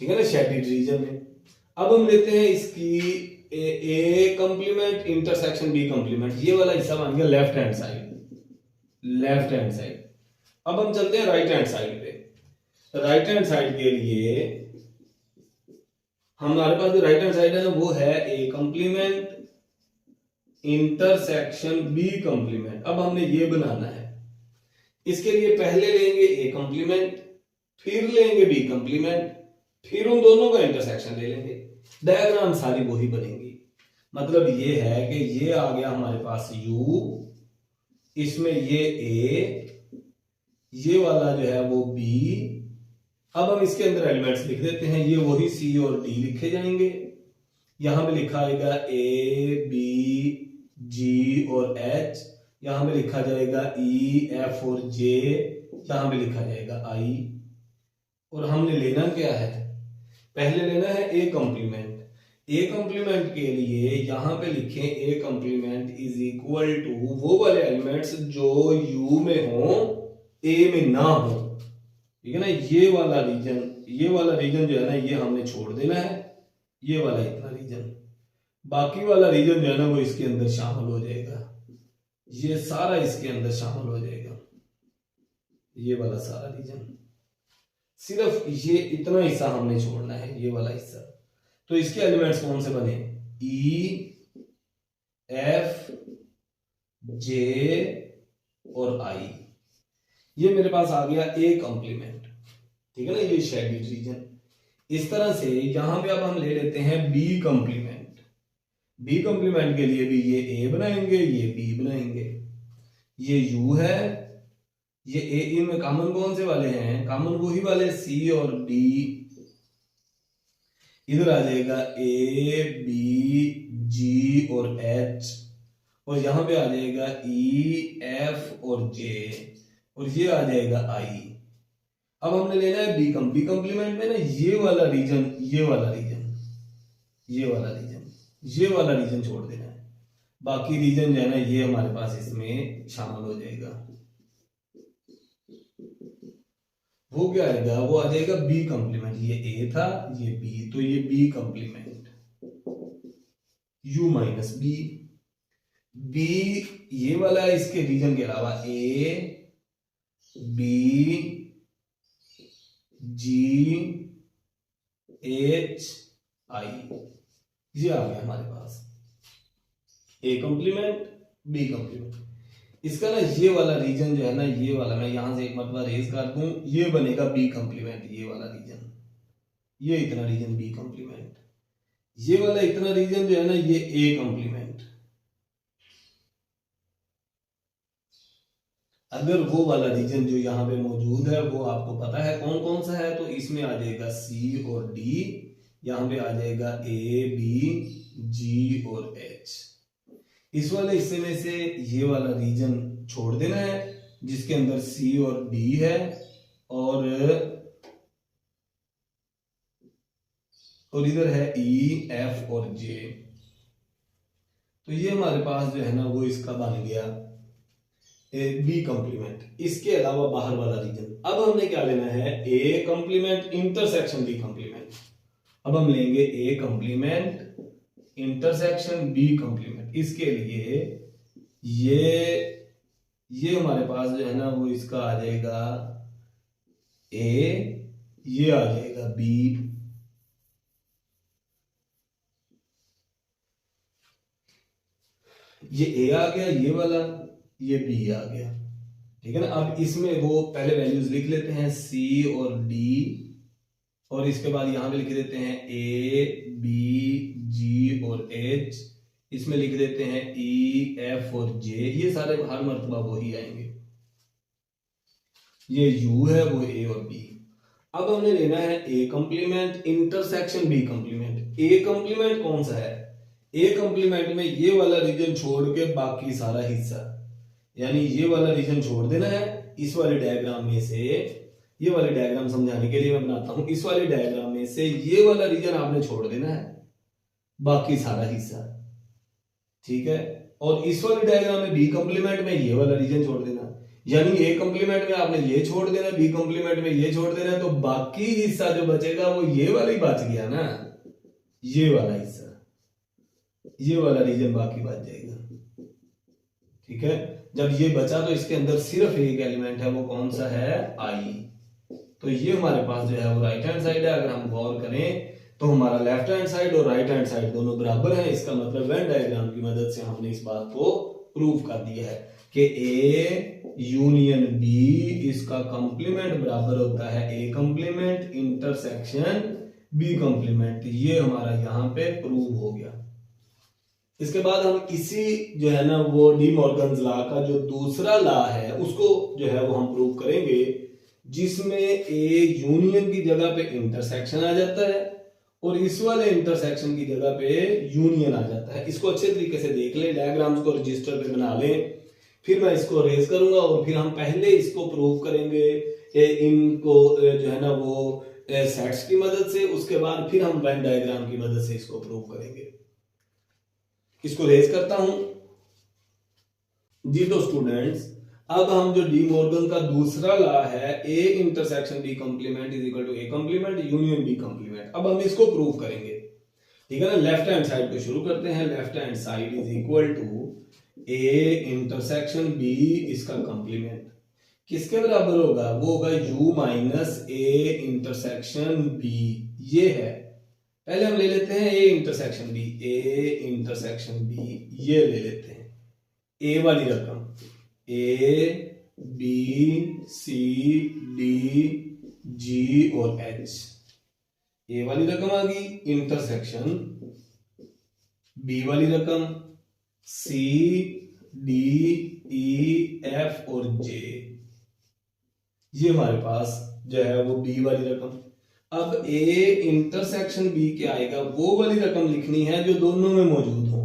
A: ठीक है ना, शेडेड रीजन में। अब हम लेते हैं इसकी ए कंप्लीमेंट इंटरसेक्शन बी कंप्लीमेंट, ये वाला हिस्सा बन गया left hand side, left hand side. अब हम चलते हैं राइट हैंड साइड पे। राइट हैंड साइड के लिए हमारे पास जो राइट हैंड साइड है ना, वो है A complement intersection B complement. अब हमने ये बनाना है, इसके लिए पहले लेंगे ए कंप्लीमेंट, फिर लेंगे बी कंप्लीमेंट, फिर उन दोनों का इंटरसेक्शन ले लेंगे। डायग्राम सारी वही बनेगी। मतलब ये है कि ये आ गया हमारे पास u, इसमें ये a, ये वाला जो है वो b। अब हम इसके अंदर एलिमेंट्स लिख देते हैं, ये वही c और d लिखे जाएंगे। यहां पे लिखा आएगा a b g और h, यहां पे लिखा जाएगा e f और j, यहां पे लिखा जाएगा i। और हमने लेना क्या है, पहले लेना है ए कंप्लीमेंट। ए कंप्लीमेंट के लिए यहां पे लिखें ए कंप्लीमेंट इज इक्वल टू वो वाले एलिमेंट्स जो यू में हो ए में ना हो, ठीक है ना। ये वाला रीजन जो है ना, ये हमने छोड़ देना है, ये वाला इतना रीजन, बाकी वाला रीजन जो है ना वो इसके अंदर शामिल हो जाएगा, ये सारा इसके अंदर शामिल हो जाएगा, ये वाला सारा रीजन। सिर्फ ये इतना हिस्सा हमने छोड़ना है, ये वाला हिस्सा। तो इसके एलिमेंट्स कौन से बने, ई एफ जे और आई। ये मेरे पास आ गया ए कंप्लीमेंट, ठीक है ना, ये शेडेड रीजन। इस तरह से यहां पे अब हम ले लेते हैं बी कंप्लीमेंट। बी कंप्लीमेंट के लिए भी ये ए बनाएंगे, ये बी बनाएंगे, ये यू है, ये ए इनमें कॉमन कौन से वाले हैं, कॉमन वही वाले सी और डी। इधर आ जाएगा ए बी जी और एच, और यहां पे आ जाएगा ई एफ और जे, और ये आ जाएगा आई। अब हमने लेना है बी कंप्लीमेंट में ना, ये वाला रीजन, ये वाला रीजन, ये वाला रीजन, ये वाला रीजन छोड़ देना है। बाकी रीजन जो है ना ये हमारे पास इसमें शामिल हो जाएगा। वो क्या आएगा, वो आ जाएगा बी कंप्लीमेंट। ये ए था, ये बी, तो ये B complement U minus B. B ये वाला है, इसके रीजन के अलावा ए बी जी एच आई, ये आ गया हमारे पास ए कंप्लीमेंट बी कंप्लीमेंट। इसका ना ये वाला रीजन जो है ना, ये वाला मैं यहां से एक मरतबा रेज कर दूं, ये बनेगा बी कंप्लीमेंट। ये वाला रीजन, ये इतना रीजन बी कंप्लीमेंट, ये वाला इतना रीजन जो है ना ये ए कंप्लीमेंट। अगर वो वाला रीजन जो यहां पे मौजूद है वो आपको पता है कौन कौन सा है, तो इसमें आ जाएगा सी और डी, यहां पे आ जाएगा ए बी जी और एच। इस वाले हिस्से में से ये वाला रीजन छोड़ देना है जिसके अंदर सी और डी है, और इधर है ई एफ और जे। तो ये हमारे पास जो है ना वो इसका बन गया बी कंप्लीमेंट। इसके अलावा बाहर वाला रीजन, अब हमने क्या लेना है, A complement intersection B complement. अब हम लेंगे ए कंप्लीमेंट इंटरसेक्शन बी कंप्लीमेंट। इसके लिए ये हमारे पास जो है ना वो इसका आ जाएगा ए, ये आ जाएगा बी, ये ए आ गया, ये वाला, ये बी आ गया, ठीक है ना। अब इसमें वो पहले वैल्यूज लिख लेते हैं सी और डी, और इसके बाद यहां पे लिख देते हैं ए बी जी और एच, इसमें लिख देते हैं ई एफ और जे। ये सारे हर मर्तबा वही आएंगे, ये यू है वो ए और बी। अब हमने लेना है A complement intersection B complement. A complement कौन सा है? ए कंप्लीमेंट में ये वाला रीजन छोड़ के बाकी सारा हिस्सा, यानी ये वाला रीजन छोड़ देना है। इस वाले डायग्राम में से, ये वाले डायग्राम समझाने के लिए मैं बनाता हूं, इस वाले डायग्राम में से ये वाला रीजन आपने छोड़ देना है, बाकी सारा हिस्सा, ठीक है। और इस वाले डायग्राम में बी कंप्लीमेंट में ये वाला रीजन छोड़ देना, यानी ए कंप्लीमेंट में आपने ये छोड़ देना, बी कंप्लीमेंट में ये छोड़ देना, तो बाकी हिस्सा जो बचेगा वो ये वाला ही बच गया ना, ये वाला हिस्सा, ये वाला रीजन बाकी बच जाएगा, ठीक है। जब ये बचा तो इसके अंदर सिर्फ एक एलिमेंट है, वो कौन सा है? आई। तो ये हमारे पास जो है वो राइट हैंड साइड है। अगर हम गौर करें तो हमारा लेफ्ट हैंड साइड और राइट हैंड साइड दोनों बराबर हैं। इसका मतलब वेन डायग्राम की मदद से हमने इस बात को प्रूव कर दिया है कि ए यूनियन बी, इसका कंप्लीमेंट बराबर होता है A complement intersection B complement. ये हमारा यहां पे प्रूव हो गया। इसके बाद हम इसी जो है ना वो डी मॉर्गन्स लॉ का जो दूसरा लॉ है उसको जो है वो हम प्रूव करेंगे, जिसमें ए यूनियन की जगह पे इंटरसेक्शन आ जाता है और इस वाले इंटरसेक्शन की जगह पे यूनियन आ जाता है। इसको अच्छे तरीके से देख लें, डायग्राम्स को रजिस्टर पे बना लें, फिर मैं इसको रेज करूंगा और फिर हम पहले इसको प्रूव करेंगे इनको जो है ना वो सेट्स की मदद से, उसके बाद फिर हम वेन डायग्राम की मदद से इसको प्रूव करेंगे। इसको रेज करता हूं जी। तो स्टूडेंट्स, अब हम जो डी मॉर्गन का दूसरा लॉ है, A intersection B complement is equal to A complement union B complement, अब हम इसको प्रूव करेंगे, ठीक है ना। लेफ्ट हैंड साइड पे शुरू करते हैं। Left hand side is equal to A intersection B, इसका कंप्लीमेंट किसके बराबर होगा? वो होगा u minus A intersection B. ये है, पहले हम ले लेते हैं A intersection B, A intersection B ये ले लेते हैं। ए वाली रकम A B C D G और एच, ए वाली रकम आ गई। इंटरसेक्शन बी वाली रकम सी डी ई एफ और जे, ये हमारे पास जो है वो बी वाली रकम। अब ए इंटरसेक्शन बी क्या आएगा? वो वाली रकम लिखनी है जो दोनों में मौजूद हो।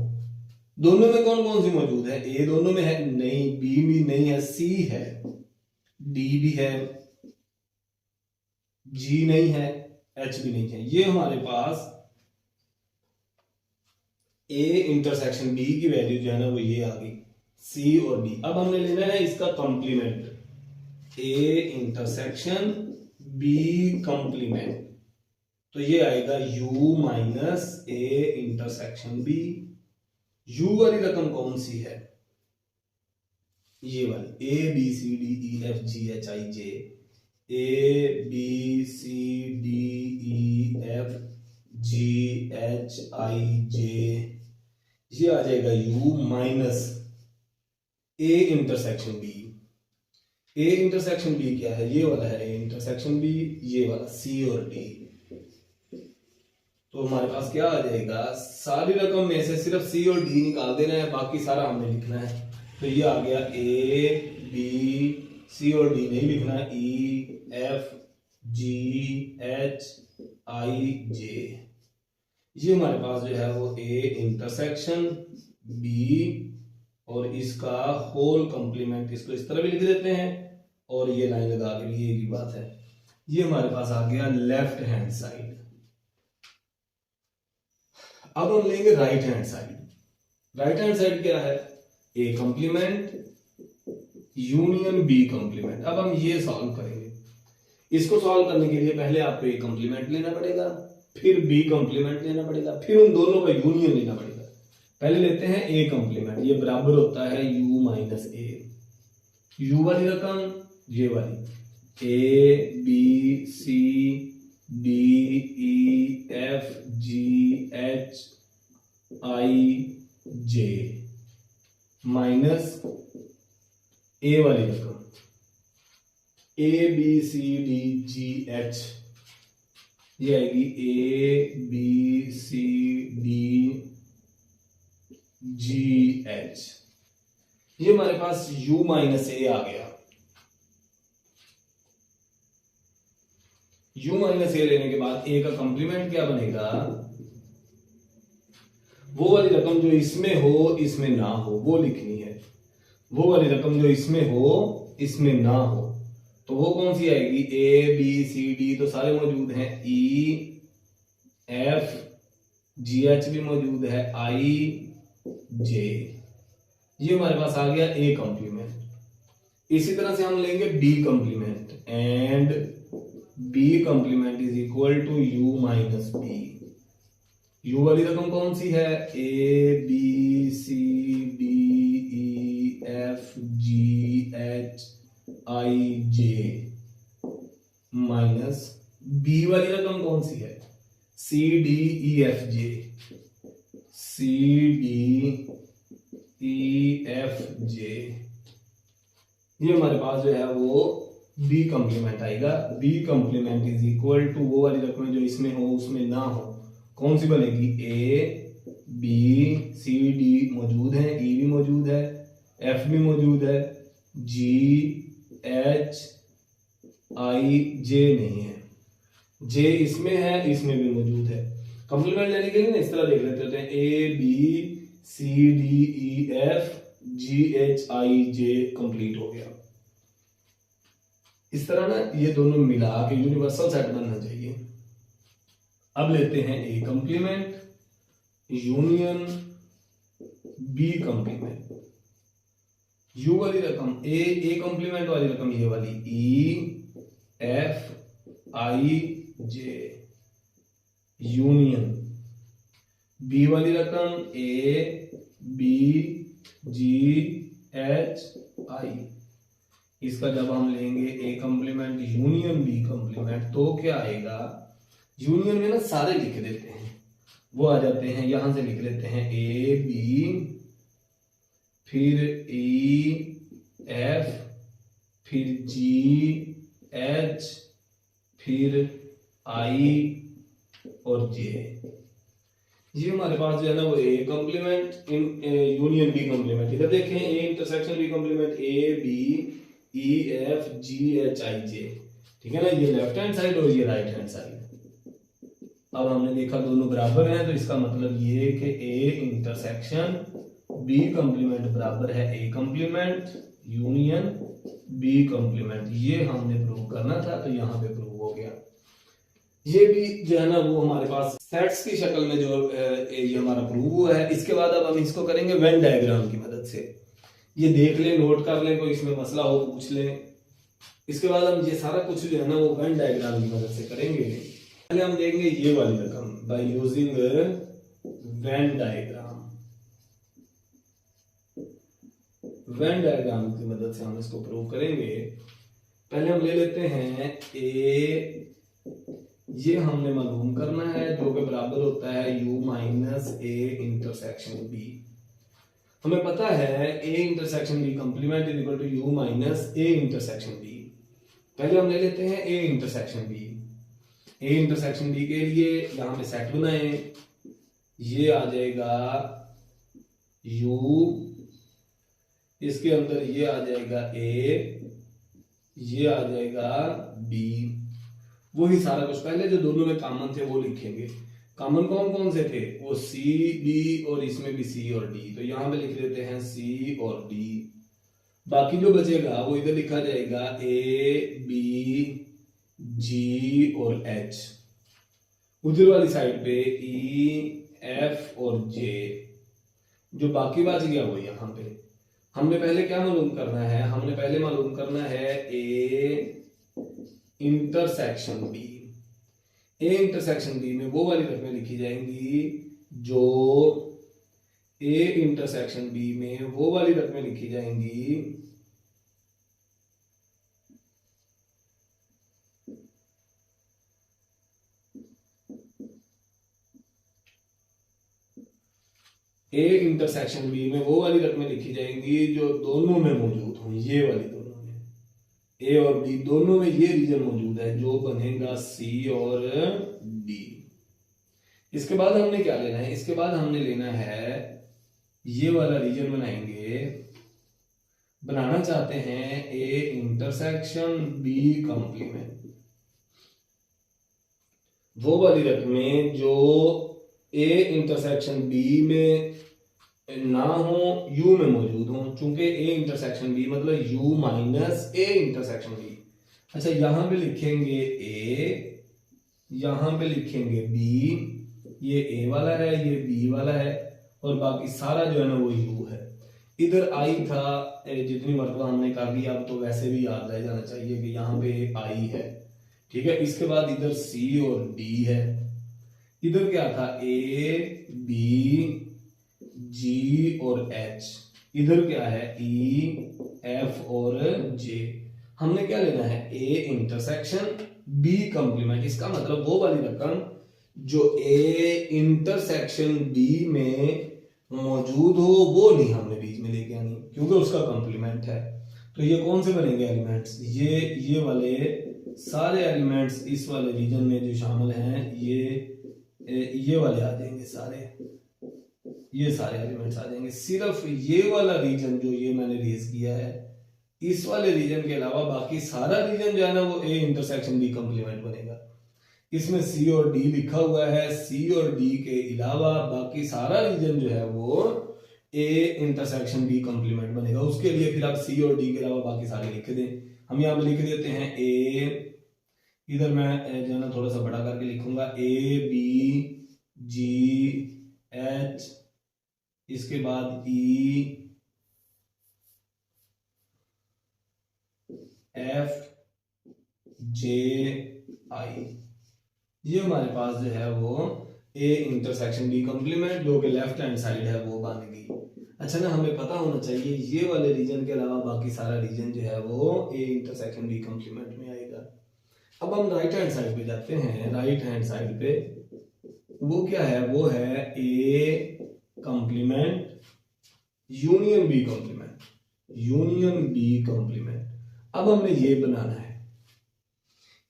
A: दोनों में कौन कौन सी मौजूद है? ए दोनों में है नहीं, बी भी नहीं है, सी है, डी भी है, जी नहीं है, एच भी नहीं है। ये हमारे पास ए इंटरसेक्शन बी की वैल्यू जो है ना वो ये आ गई, सी और डी। अब हमने लेना है इसका complement, A intersection B complement, तो ये आएगा u minus A intersection B. u वाली रकम कौन सी है? ये वाली, A B C D E F G H I J, A B C D E F G H I J, ये आ जाएगा u minus A intersection B. A intersection B क्या है? ये वाला है ए इंटरसेक्शन बी, ये वाला सी और डी। तो हमारे पास क्या आ जाएगा? सारी रकम में से सिर्फ सी और डी निकाल देना है, बाकी सारा हमने लिखना है। तो ये आ गया ए बी सी और डी नहीं लिखना, ई F G H I J. ये हमारे पास जो है वो ए इंटरसेक्शन बी और इसका होल कंप्लीमेंट, इसको इस तरह भी लिख देते हैं और ये लाइन लगा के भी एक ही बात है। ये हमारे पास आ गया लेफ्ट हैंड साइड। अब हम लेंगे right hand side. Right hand side क्या है? A complement union B complement. अब हम ये सॉल्व करेंगे। इसको सॉल्व करने के लिए पहले आपको ए कंप्लीमेंट लेना पड़ेगा, फिर बी कंप्लीमेंट लेना पड़ेगा, फिर उन दोनों का यूनियन लेना पड़ेगा। पहले लेते हैं ए कंप्लीमेंट, ये बराबर होता है u माइनस ए। u वाली रकम ये वाली, A B C D E F G H I J minus A वाली रकम, A B C D G H, ये आएगी A B C D G H. ये हमारे पास u माइनस ए आ गया। u माइनस ए लेने के बाद a का कंप्लीमेंट क्या बनेगा? वो वाली रकम जो इसमें हो इसमें ना हो वो लिखनी है। वो वाली रकम जो इसमें हो इसमें ना हो तो वो कौन सी आएगी? ए बी सी डी तो सारे मौजूद हैं, ई एफ जी एच भी मौजूद है, आई जे, ये हमारे पास आ गया ए कॉम्प्लीमेंट। इसी तरह से हम लेंगे B complement, and B complement is equal to U minus B. U वाली रकम कौन सी है? A B C D E F G H I J, minus B वाली रकम कौन सी है? C D E F J, C D E F J, ये हमारे पास जो है वो बी कॉम्प्लीमेंट आएगा। B complement is equal to वो वाली रकमें जो इसमें हो उसमें ना हो कौन सी बनेगी? ए बी सी डी मौजूद है, ई भी मौजूद है, एफ भी मौजूद है, जी एच आई जे नहीं है, जे इसमें है इसमें भी मौजूद है। कॉम्प्लीमेंट लेने के लिए ना इस तरह देख लेते हैं, A B C D E F G H I J complete हो गया। इस तरह ना ये दोनों मिला के यूनिवर्सल सेट बनना चाहिए। अब लेते हैं A complement union B complement. U वाली रकम ए कॉम्प्लीमेंट वाली रकम ये वाली E F I J, union B वाली रकम ए बी जी एच आई। इसका जब हम लेंगे A complement union B complement तो क्या आएगा? यूनियन में ना सारे लिख देते हैं, वो आ जाते हैं, यहां से लिख लेते हैं ए बी फिर ई एफ फिर जी एच फिर आई और जे। ये हमारे पास जो है ना वो A complement union B complement. इधर देखें A intersection B complement A B E F G H I J, ठीक है ना, ये लेफ्ट हैंड साइड और ये राइट हैंड साइड। अब हमने देखा दोनों बराबर हैं तो इसका मतलब ये कि ए इंटरसेक्शन बी कॉम्प्लीमेंट बराबर है A complement union B complement. ये हमने प्रूव करना था तो यहाँ पे प्रूव हो गया। ये भी जो है ना वो हमारे पास सेट्स की शक्ल में जो ये हमारा प्रूव हुआ है। इसके बाद अब हम इसको करेंगे वेन डायग्राम की मदद से। ये देख लें, नोट कर लें, कोई इसमें मसला हो पूछ लें। इसके बाद हम ये सारा कुछ जो है ना वो वेन डायग्राम की मदद से करेंगे। पहले हम देखेंगे ये वाली रकम by using Venn diagram. Venn diagram की मदद से हम इसको प्रूव करेंगे। पहले हम ले लेते हैं ए, ये हमने मालूम करना है जो कि बराबर होता है u minus A intersection B. हमें पता है A intersection B complement is equal to u minus A intersection B. पहले हम ले लेते हैं A intersection B. A intersection B के लिए यहां पे सेट बनाए, ये आ जाएगा u, इसके अंदर ये आ जाएगा a, ये आ जाएगा b। वही सारा कुछ पहले जो दोनों में कॉमन थे वो लिखेंगे। कॉमन कौन कौन से थे? वो C, D और इसमें भी C और D, तो यहां पे लिख देते हैं C और D। बाकी जो बचेगा वो इधर लिखा जाएगा A, B, G और H। उधर वाली साइड पे E, F और J। जो बाकी बच गया वो यहां पे हमने पहले क्या मालूम करना है? हमने पहले मालूम करना है A intersection B. A intersection B में वो वाली रकमें लिखी जाएंगी जो ए इंटरसेक्शन बी में वो वाली रकमें लिखी जाएंगी ए इंटरसेक्शन बी में वो वाली रकमें लिखी जाएंगी जो दोनों में मौजूद हो। ये वाली दोनों में ए और बी दोनों में ये रीजन मौजूद है जो बनेगा सी और डी। इसके बाद हमने क्या लेना है? इसके बाद हमने लेना है ये वाला रीजन बनाएंगे। बनाना चाहते हैं ए इंटरसेक्शन बी कंप्लीमेंट, वो वाली रकमें जो ए इंटरसेक्शन बी में ना हो, यू में मौजूद हो। चूंकि ए इंटरसेक्शन बी मतलब U minus A intersection B. अच्छा, यहां पे लिखेंगे ए, यहां पे लिखेंगे बी, ये ए वाला है, ये बी वाला है, और बाकी सारा जो है ना वो यू है। इधर आई था, जितनी मरतबा हमने कर दिया अब तो वैसे भी याद रह जाना चाहिए कि यहाँ पे आई है, ठीक है। इसके बाद इधर सी और डी है, इधर क्या था ए बी जी और एच, इधर क्या है ई एफ और जे। हमने क्या लेना है, ए इंटरसेक्शन बी कंप्लीमेंट। इसका मतलब वो वाली रकम जो ए इंटरसेक्शन बी में मौजूद हो वो नहीं हमने बीच में लेके आनी, क्योंकि उसका कंप्लीमेंट है। तो ये कौन से बनेंगे एलिमेंट्स, ये वाले सारे एलिमेंट्स इस वाले रीजन में जो शामिल हैं ये वाले आ जाएंगे सारे, ये सारे एलिमेंट्स आ जाएंगे। सिर्फ ये वाला रीजन जो ये मैंने रेज किया है, इस वाले रीजन के अलावा बाकी सारा रीजन जो है ना वो ए इंटरसेक्शन बी कंप्लीमेंट बनेगा। इसमें सी और डी लिखा हुआ है, सी और डी के अलावा बाकी सारा रीजन जो है वो ए इंटरसेक्शन बी कंप्लीमेंट बनेगा। उसके लिए फिर आप सी और डी के अलावा बाकी सारे लिख दें। हम यहाँ पे लिख देते हैं ए, इधर मैं जो है ना थोड़ा सा बड़ा करके लिखूंगा, ए बी जी एच, इसके बाद ई एफ जे आई। ये हमारे पास जो है वो ए इंटरसेक्शन बी कंप्लीमेंट जो कि लेफ्ट हैंड साइड है वो बन गई। अच्छा ना, हमें पता होना चाहिए ये वाले रीजन के अलावा बाकी सारा रीजन जो है वो ए इंटरसेक्शन बी कंप्लीमेंट में आएगा। अब हम राइट हैंड साइड पे जाते हैं। राइट हैंड साइड पे वो क्या है, वो है A complement union B complement, union B complement. अब हमने ये बनाना है।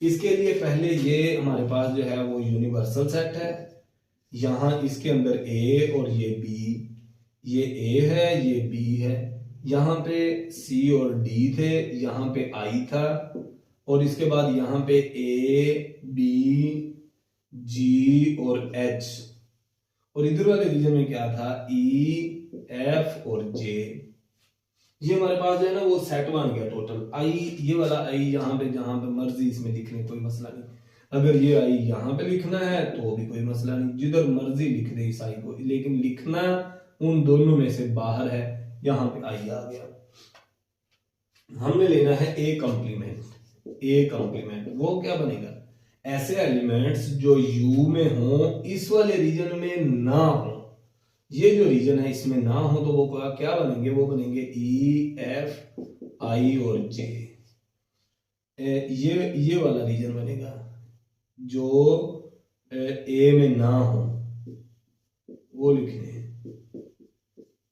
A: इसके लिए पहले ये हमारे पास जो है वो यूनिवर्सल सेट है, यहां इसके अंदर ए और ये बी, ये ए है ये बी है, यहां पे सी और डी थे, यहां पे आई था, और इसके बाद यहां पे ए बी जी और एच, और इधर वाले रीजन में क्या था ई एफ और जे। ये हमारे पास जो है ना वो सेट बन गया टोटल। आई, ये वाला आई यहाँ पे जहां पे मर्जी इसमें लिखने कोई मसला नहीं। अगर ये आई यहाँ पे लिखना है तो भी कोई मसला नहीं, जिधर मर्जी लिख दे इस आई को, लेकिन लिखना उन दोनों में से बाहर है। यहाँ पे आई आ गया। हमने लेना है ए कंप्लीमेंट। ए कंप्लीमेंट वो क्या बनेगा, ऐसे एलिमेंट्स जो यू में हो, इस वाले रीजन में ना हो, ये जो रीजन है इसमें ना हो, तो वो क्या बनेंगे, वो बनेंगे ई एफ आई और जे। ये वाला रीजन बनेगा जो ए में ना हो, वो लिखने हैं।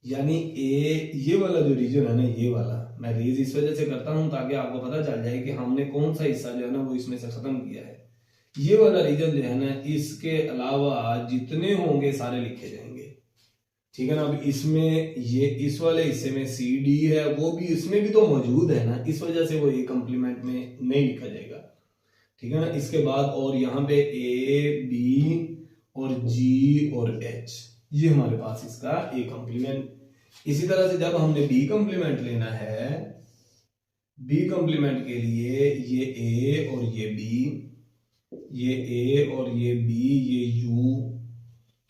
A: यानी ए, ये वाला जो रीजन है ना, ये वाला मैं रेज इस वजह से करता हूं ताकि आपको पता चल जाए कि हमने कौन सा हिस्सा जो है ना वो इसमें से खत्म किया है। ये वाला रीजन जो है ना, इसके अलावा जितने होंगे सारे लिखे जाएंगे, ठीक है ना। अब इसमें ये इस वाले हिस्से में सी डी है, वो भी इसमें भी तो मौजूद है ना, इस वजह से वो ए कंप्लीमेंट में नहीं लिखा जाएगा, ठीक है ना। इसके बाद और यहाँ पे ए बी और जी और एच, ये हमारे पास इसका ए कंप्लीमेंट। इसी तरह से जब हमने बी कंप्लीमेंट लेना है, बी कंप्लीमेंट के लिए ये ए और ये बी, ये ए और ये बी, ये यू,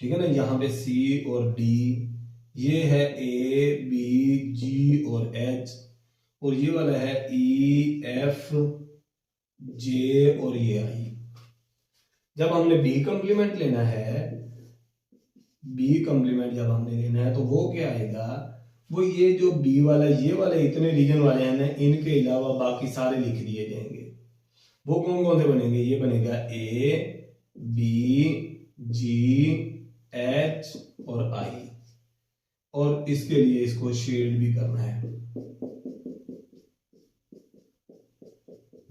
A: ठीक है ना। यहाँ पे सी और डी, ये है ए बी जी और एच, और ये वाला है ई एफ जे और ये आई। जब हमने बी कंप्लीमेंट लेना है, बी कंप्लीमेंट जब हमने लेना है तो वो क्या आएगा, वो ये जो बी वाला, ये वाले इतने रीजन वाले हैं ना, इनके अलावा बाकी सारे लिख दिए जाएंगे। वो कौन कौन से बनेंगे, ये बनेगा ए बी जी एच और आई, और इसके लिए इसको शेड भी करना है।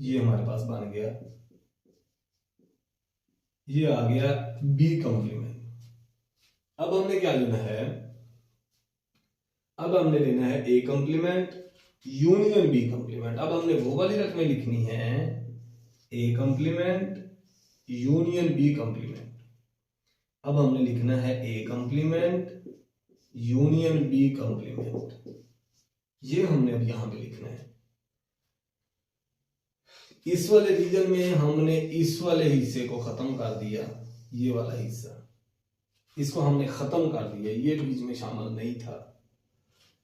A: ये हमारे पास बन गया, ये आ गया बी कंप्लीमेंट। अब हमने क्या लेना है, अब हमने लेना है A complement union B complement. अब हमने वो वाली रकमें लिखनी है, A complement union B complement. अब हमने लिखना है A complement union B complement, ये हमने अब यहां पे लिखना है। इस वाले रीजन में हमने इस वाले हिस्से को खत्म कर दिया, ये वाला हिस्सा इसको हमने खत्म कर दिया, ये बीच में शामिल नहीं था।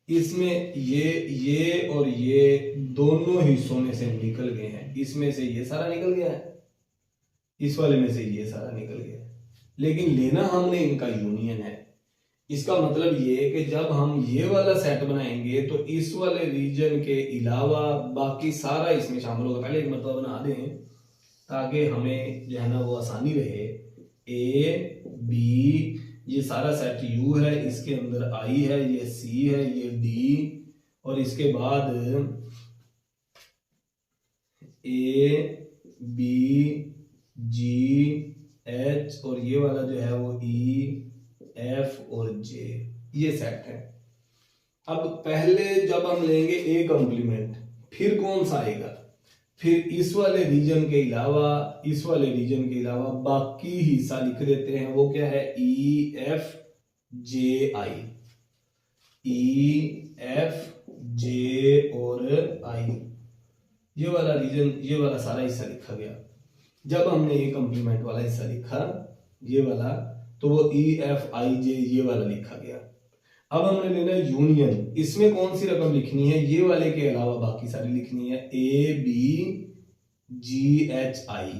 A: इसमें ये और ये दोनों हिस्सों में से निकल गए हैं, इसमें से ये सारा निकल गया है, इस वाले में से ये सारा निकल गया है, लेकिन लेना हमने इनका यूनियन है। इसका मतलब ये कि जब हम ये वाला सेट बनाएंगे तो इस वाले रीजन के अलावा बाकी सारा इसमें शामिल होगा। पहले एक मतलब बना दें ताकि हमें जो है ना वो आसानी रहे। ए बी ये सारा सेट यू है, इसके अंदर आई है, ये सी है, ये डी, और इसके बाद ए बी जी एच और ये वाला जो है वो ई एफ और जे, ये सेट है। अब पहले जब हम लेंगे ए कंप्लीमेंट, फिर कौन सा आएगा, फिर इस वाले रीजन के अलावा इस वाले रीजन के अलावा बाकी हिस्सा लिख देते हैं, वो क्या है ई एफ जे आई, ई एफ जे और आई, ये वाला रीजन ये वाला सारा हिस्सा लिखा गया। जब हमने ये कंप्लीमेंट वाला हिस्सा लिखा ये वाला, तो वो ई एफ आई जे ये वाला लिखा गया। अब हमने लेना है यूनियन, इसमें कौन सी रकम लिखनी है, ये वाले के अलावा बाकी सारी लिखनी है, ए बी जी एच आई,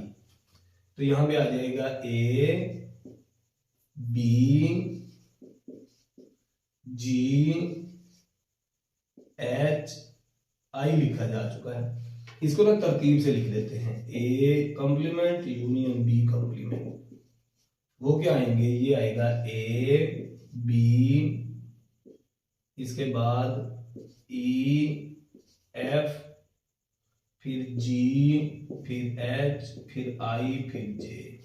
A: तो यहां पे आ जाएगा ए बी जी एच आई लिखा जा चुका है। इसको ना तरतीब से लिख देते हैं, ए कंप्लीमेंट यूनियन बी कंप्लीमेंट, वो क्या आएंगे, ये आएगा ए बी, इसके बाद ई एफ, फिर जी, फिर एच, फिर आई, फिर जे।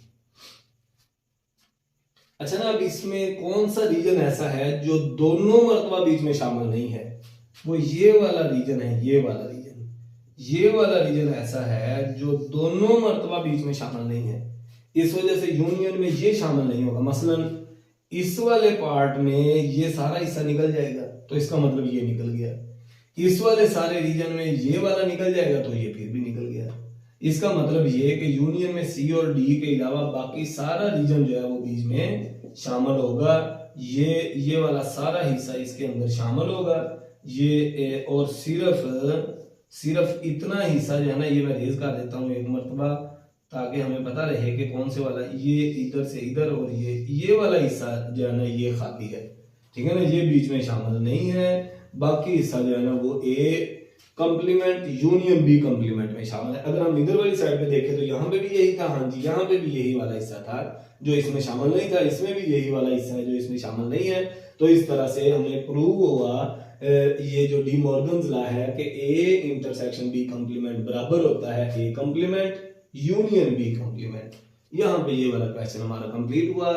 A: अच्छा ना, अब इसमें कौन सा रीजन ऐसा है जो दोनों मर्तबा बीच में शामिल नहीं है, वो ये वाला रीजन है, ये वाला रीजन, ये वाला रीजन ऐसा है जो दोनों मर्तबा बीच में शामिल नहीं है। इस वजह से यूनियन में ये शामिल नहीं होगा। मसलन इस वाले पार्ट में ये सारा हिस्सा निकल जाएगा, तो इसका मतलब ये निकल गया। इस वाले सारे रीजन में ये वाला निकल जाएगा, तो ये फिर भी निकल गया। इसका मतलब ये कि यूनियन में सी और डी के अलावा बाकी सारा रीजन जो है वो बीच में शामिल होगा। ये वाला सारा हिस्सा इसके अंदर शामिल होगा, ये और सिर्फ इतना हिस्सा जो है ना, ये मैं रेज कर देता हूँ एक मरतबा ताकि हमें पता रहे कि कौन से वाला, ये इधर से इधर, और ये वाला हिस्सा जो है ना ये खाली है, ठीक है ना, ये बीच में शामिल नहीं है। बाकी हिस्सा जो है ना वो ए कंप्लीमेंट यूनियन बी कंप्लीमेंट में शामिल है। अगर हम इधर वाली साइड पे देखें तो यहाँ पे भी यही था, हाँ जी, यहाँ पे भी यही वाला हिस्सा था जो इसमें शामिल नहीं था, इसमें भी यही वाला हिस्सा है जो इसमें शामिल नहीं है। तो इस तरह से हमें प्रूव हुआ ये जो डी मॉर्गन्स लॉ है कि ए इंटरसेक्शन बी कंप्लीमेंट बराबर होता है A complement union B complement. यहाँ पे ये वाला क्वेश्चन हमारा कंप्लीट हुआ।